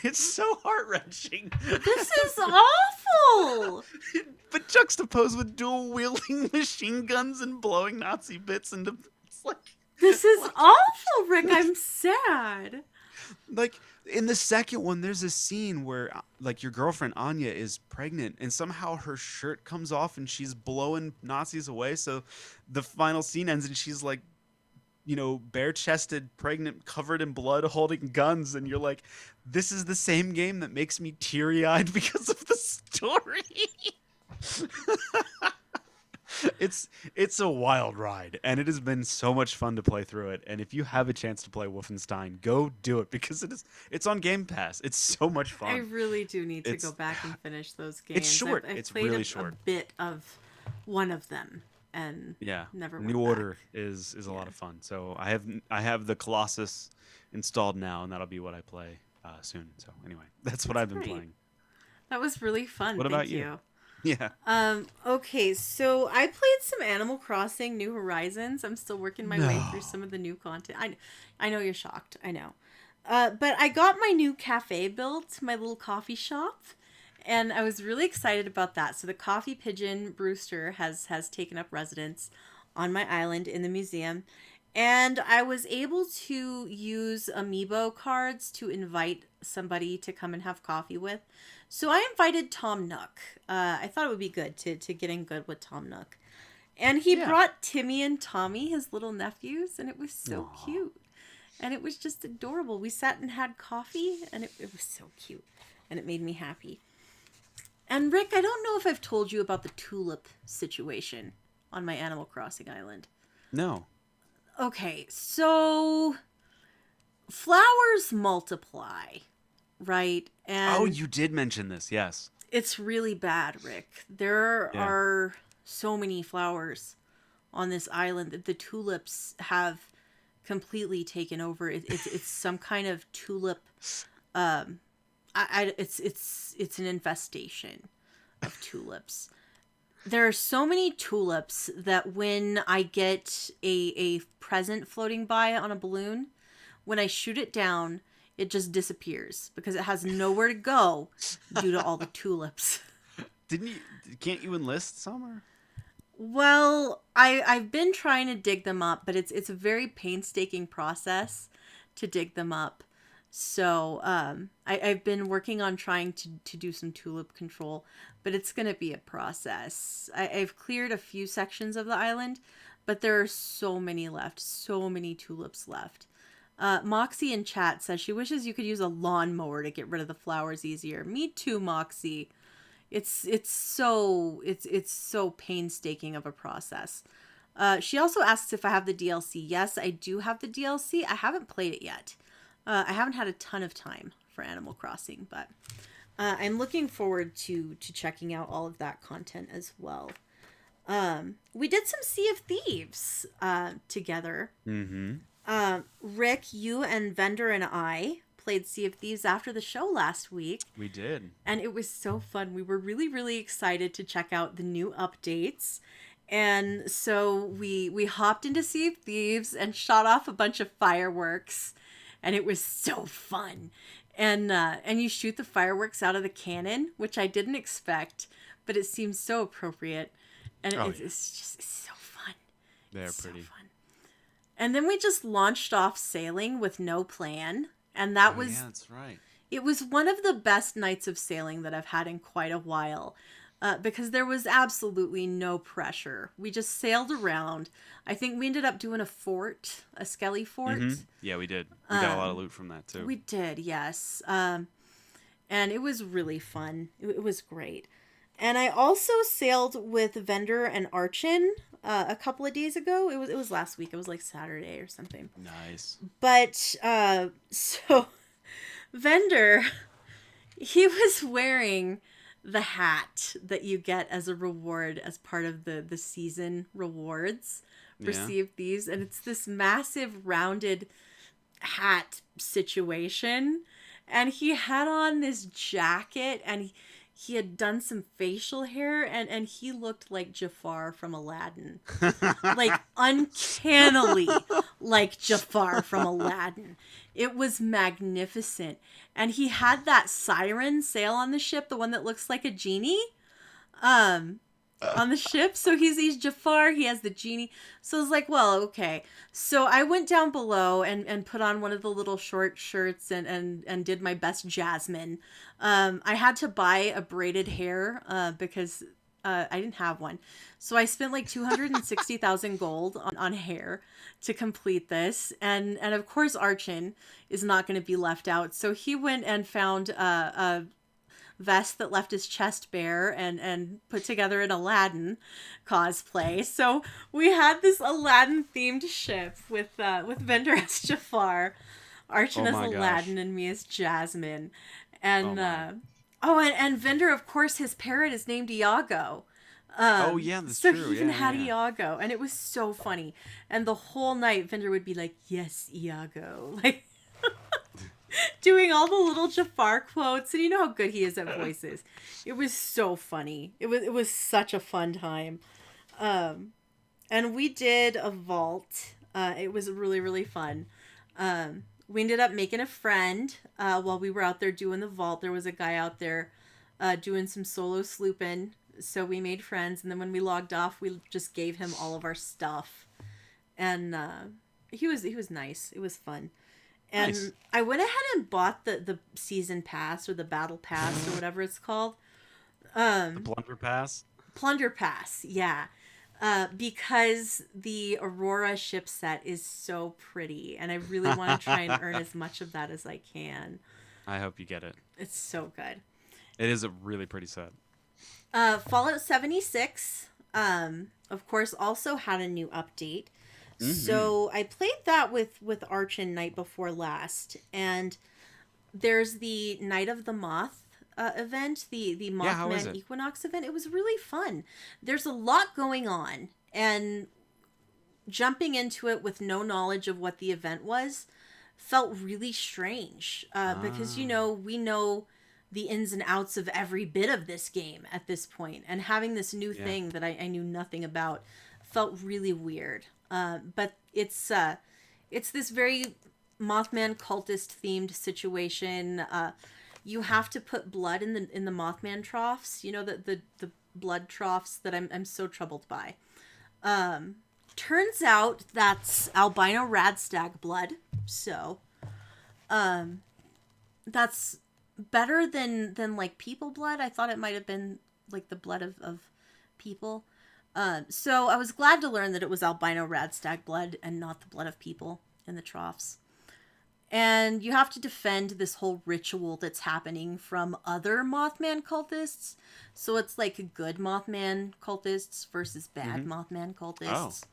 B: It's so heart-wrenching.
A: This is awful.
B: But juxtaposed with dual wielding machine guns and blowing Nazi bits into, it's like,
A: this is awful, Rick. I'm sad.
B: Like in the second one, there's a scene where like your girlfriend Anya is pregnant, and somehow her shirt comes off and she's blowing Nazis away. So the final scene ends and she's like, you know, bare-chested, pregnant, covered in blood, holding guns, and you're like, this is the same game that makes me teary-eyed because of the story. It's a wild ride, and it has been so much fun to play through it. And if you have a chance to play Wolfenstein, go do it, because it's on Game Pass. It's so much fun.
A: I really do need to go back and finish those games.
B: It's short.
A: I've
B: it's
A: played
B: really
A: a
B: short.
A: bit of one of them, and never went
B: New
A: back.
B: Order is a lot of fun. So I have the Colossus installed now, and that'll be what I play soon. So anyway, that's what I've been playing.
A: That was really fun.
B: What about you? Yeah.
A: Okay, so I played some Animal Crossing New Horizons. I'm still working my way through some of the new content. I know you're shocked. I know. But I got my new cafe built, my little coffee shop, and I was really excited about that. So the coffee pigeon Brewster has taken up residence on my island in the museum, and I was able to use amiibo cards to invite somebody to come and have coffee with. So I invited Tom Nook. I thought it would be good to get in good with Tom Nook. And he brought Timmy and Tommy, his little nephews, and it was so cute. And it was just adorable. We sat and had coffee, and it was so cute. And it made me happy. And Rick, I don't know if I've told you about the tulip situation on my Animal Crossing island.
B: No.
A: Okay, so flowers multiply, right? And
B: you did mention this, yes.
A: it's really bad, Rick. There are so many flowers on this island that the tulips have completely taken over. It's some kind of tulip It's an infestation of tulips. There are so many tulips that when I get a present floating by on a balloon, when I shoot it down, it just disappears because it has nowhere to go due to all the tulips.
B: Can't you enlist some? Or?
A: Well, I've been trying to dig them up, but it's a very painstaking process to dig them up. So I've been working on trying to do some tulip control, but it's going to be a process. I've cleared a few sections of the island, but there are so many left, so many tulips left. Moxie in chat says she wishes you could use a lawnmower to get rid of the flowers easier. Me too, Moxie. It's so painstaking of a process. She also asks if I have the DLC. Yes, I do have the DLC. I haven't played it yet. I haven't had a ton of time for Animal Crossing, but I'm looking forward to checking out all of that content as well. We did some Sea of Thieves together.
B: Mm-hmm.
A: Rick, you and Vendor and I played Sea of Thieves after the show last week.
B: We did.
A: And it was so fun. We were really, really excited to check out the new updates. And so we hopped into Sea of Thieves and shot off a bunch of fireworks. And it was so fun. And you shoot the fireworks out of the cannon, which I didn't expect, but it seems so appropriate. And it's so fun.
B: They're pretty.
A: So fun. And then we just launched off sailing with no plan. And that was...
B: Yeah, that's right.
A: It was one of the best nights of sailing that I've had in quite a while. Because there was absolutely no pressure. We just sailed around. I think we ended up doing a fort, a skelly fort.
B: Mm-hmm. Yeah, we did. We got a lot of loot from that, too.
A: We did, yes. And it was really fun. It was great. And I also sailed with Vendor and Archin a couple of days ago. It was last week. It was like Saturday or something.
B: Nice.
A: But, so, Vendor, he was wearing the hat that you get as a reward as part of the season rewards for Sea of Thieves. And it's this massive rounded hat situation. And he had on this jacket and he had done some facial hair and he looked like Jafar from Aladdin. Like uncannily like Jafar from Aladdin. It was magnificent. And he had that siren sail on the ship, the one that looks like a genie. On the ship. So he's Jafar, he has the genie. So I was like, well, okay. So I went down below and put on one of the little short shirts and did my best Jasmine. I had to buy a braided hair because I didn't have one. So I spent like 260,000 gold on hair to complete this. And of course Archin is not going to be left out. So he went and found a vest that left his chest bare and put together an Aladdin cosplay. So we had this Aladdin themed ship with Vendor as Jafar, Archin as Aladdin, and me as Jasmine. And and Vendor, of course, his parrot is named Iago.
B: That's
A: so
B: true.
A: So he even had Iago, and it was so funny. And the whole night, Vendor would be like, "Yes, Iago," like doing all the little Jafar quotes, and you know how good he is at voices. It was so funny. It was such a fun time. And we did a vault. It was really, really fun. We ended up making a friend while we were out there doing the vault. There was a guy out there doing some solo slooping, so we made friends. And then when we logged off, we just gave him all of our stuff, and he was nice. It was fun. And nice. I went ahead and bought the season pass or the battle pass or whatever it's called.
B: The plunder pass?
A: Plunder pass, yeah. Because the Aurora ship set is so pretty, and I really want to try and earn as much of that as I can.
B: I hope you get it.
A: It's so good.
B: It is a really pretty set.
A: Fallout 76, of course, also had a new update. Mm-hmm. So I played that with Archin night before last, and there's the Night of the Moth event, the Mothman Equinox event. It was really fun. There's a lot going on, and jumping into it with no knowledge of what the event was felt really strange because, we know the ins and outs of every bit of this game at this point, and having this new thing that I knew nothing about felt really weird. But it's this very Mothman cultist themed situation. You have to put blood in the Mothman troughs. You know, the blood troughs that I'm so troubled by. Turns out that's albino radstag blood. So, that's better than like people blood. I thought it might have been like the blood of people. So I was glad to learn that it was albino radstag blood and not the blood of people in the troughs. And you have to defend this whole ritual that's happening from other Mothman cultists. So it's like good Mothman cultists versus bad Mothman cultists. Oh.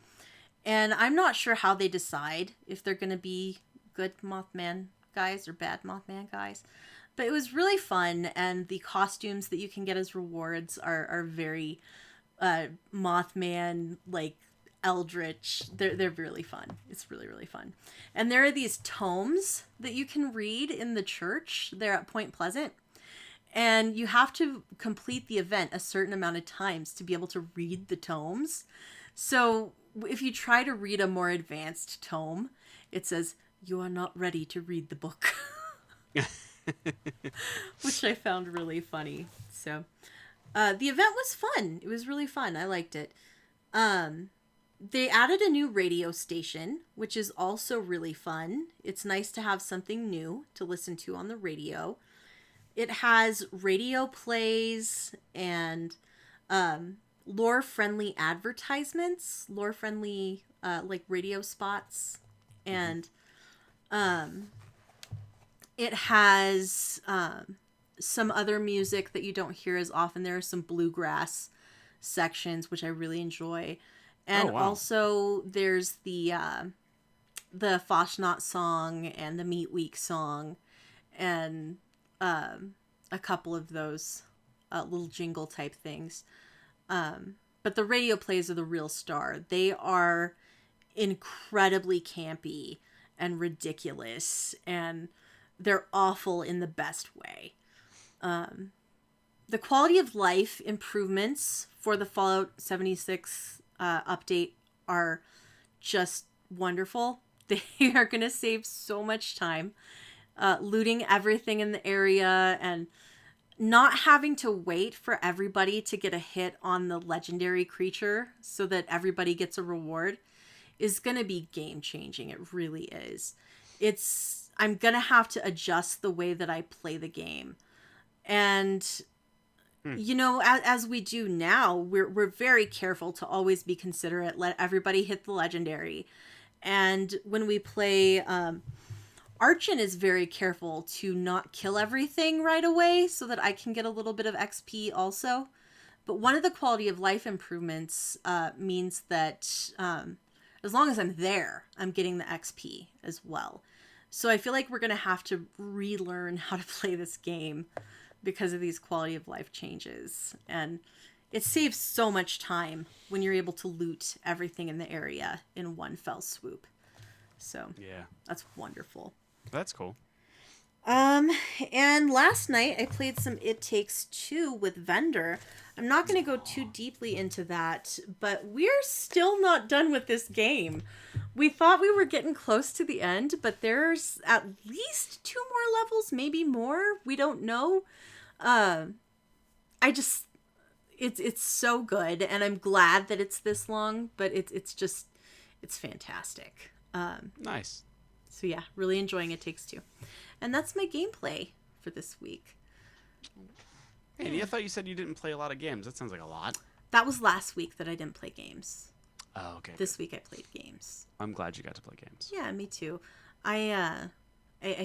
A: And I'm not sure how they decide if they're going to be good Mothman guys or bad Mothman guys. But it was really fun, and the costumes that you can get as rewards are very Mothman, like eldritch. They're really fun. It's really, really fun. And there are these tomes that you can read in the church. They're at Point Pleasant. And you have to complete the event a certain amount of times to be able to read the tomes. So if you try to read a more advanced tome, it says, "You are not ready to read the book." Which I found really funny. So the event was fun. It was really fun. I liked it. They added a new radio station, which is also really fun. It's nice to have something new to listen to on the radio. It has radio plays and lore-friendly advertisements, lore-friendly like radio spots, and it has some other music that you don't hear as often. There are some bluegrass sections, which I really enjoy. And also there's the Foshnot song and the Meat Week song and a couple of those little jingle type things. But the radio plays are the real star. They are incredibly campy and ridiculous, and they're awful in the best way. The quality of life improvements for the Fallout 76 update are just wonderful. They are going to save so much time looting everything in the area and not having to wait for everybody to get a hit on the legendary creature so that everybody gets a reward is going to be game changing. It really is. I'm going to have to adjust the way that I play the game. And as we do now, we're very careful to always be considerate, let everybody hit the legendary. And when we play, Archon is very careful to not kill everything right away so that I can get a little bit of XP also. But one of the quality of life improvements means that as long as I'm there, I'm getting the XP as well. So I feel like we're going to have to relearn how to play this game because of these quality of life changes. And it saves so much time when you're able to loot everything in the area in one fell swoop. So yeah, that's wonderful.
B: That's cool.
A: And last night I played some It Takes Two with Vendor. I'm not going to go too deeply into that, but we're still not done with this game. We thought we were getting close to the end, but there's at least 2 more levels, maybe more. We don't know. It's so good, and I'm glad that it's this long, but it's fantastic.
B: Nice.
A: So yeah, really enjoying It Takes Two. And that's my gameplay for this week.
B: Hey, I thought you said you didn't play a lot of games. That sounds like a lot.
A: That was last week that I didn't play games.
B: Oh, okay.
A: This week I played games.
B: I'm glad you got to play games.
A: Yeah, me too. I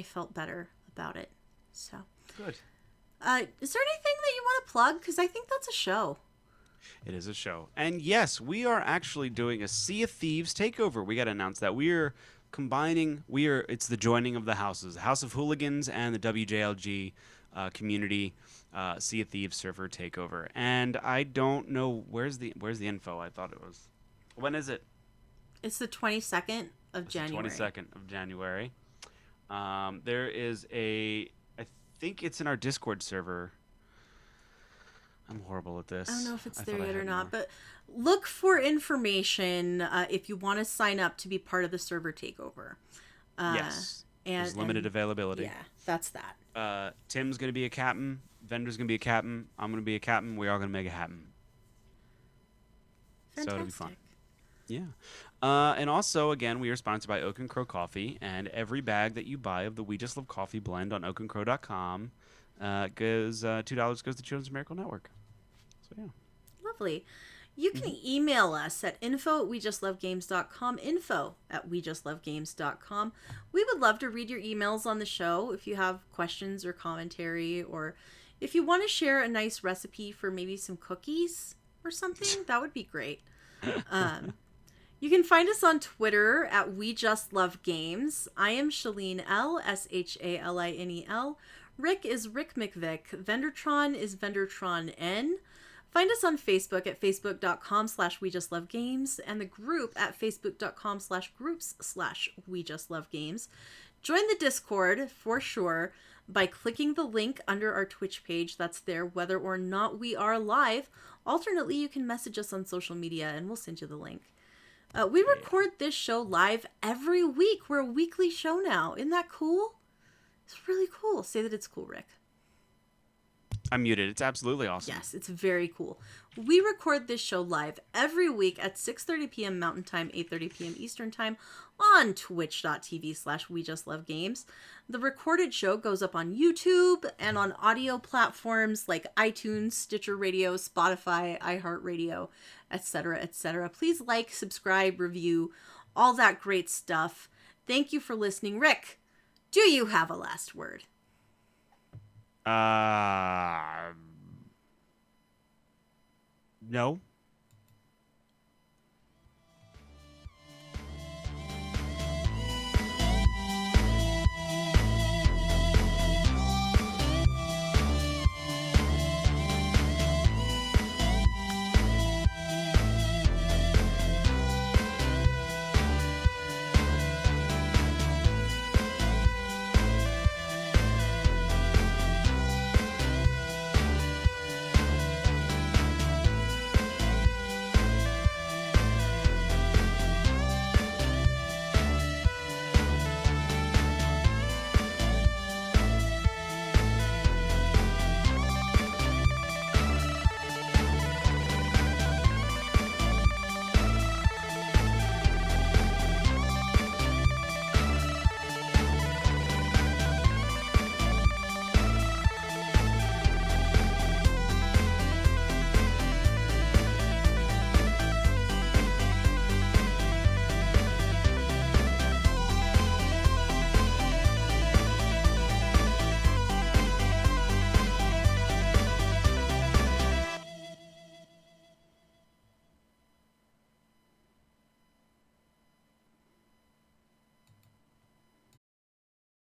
A: felt better about it. So
B: good.
A: Is there anything that you want to plug? Because I think that's a show.
B: It is a show. And yes, we are actually doing a Sea of Thieves takeover. We got to announce that. We're combining, it's the joining of the houses, the House of Hooligans and the WJLG community Sea of Thieves server takeover. And I don't know, where's the info? I thought it was. When is it?
A: It's the 22nd of January.
B: The 22nd of January. There is I think it's in our Discord server. I'm horrible at this.
A: I don't know if it's
B: I
A: there
B: thought I
A: yet or
B: had
A: not,
B: more.
A: but look for information if you want to sign up to be part of the server takeover.
B: Yes. There's limited availability.
A: Yeah, that's that.
B: Tim's going to be a captain. Vendor's going to be a captain. I'm going to be a captain. We're all going to make it happen.
A: Fantastic.
B: So it'll be fun. Yeah. And also, again, we are sponsored by Oak and Crow Coffee, and every bag that you buy of the We Just Love Coffee blend on oakandcrow.com goes $2 goes to Children's Miracle Network. So yeah.
A: Lovely. You can email us at info@wejustlovegames.com, info@wejustlovegames.com. We would love to read your emails on the show if you have questions or commentary, or if you want to share a nice recipe for maybe some cookies or something, that would be great. You can find us on Twitter at We Just Love Games. I am Shalene L, SHALINEL. Rick is Rick McVick. Vendertron is Vendertron N. Find us on Facebook at facebook.com/We Just Love Games, and the group at facebook.com/groups/We Just Love Games. Join the Discord for sure by clicking the link under our Twitch page. That's there whether or not we are live. Alternately, you can message us on social media and we'll send you the link. We record this show live every week. We're a weekly show now. Isn't that cool? It's really cool. Say that it's cool, Rick.
B: I'm muted. It's absolutely awesome.
A: Yes, it's very cool. We record this show live every week at 6:30 p.m. Mountain Time, 8:30 p.m. Eastern Time on twitch.tv/We Just Love Games. The recorded show goes up on YouTube and on audio platforms like iTunes, Stitcher Radio, Spotify, iHeartRadio, etc., etc. Please like, subscribe, review, all that great stuff. Thank you for listening. Rick, do you have a last word?
B: No.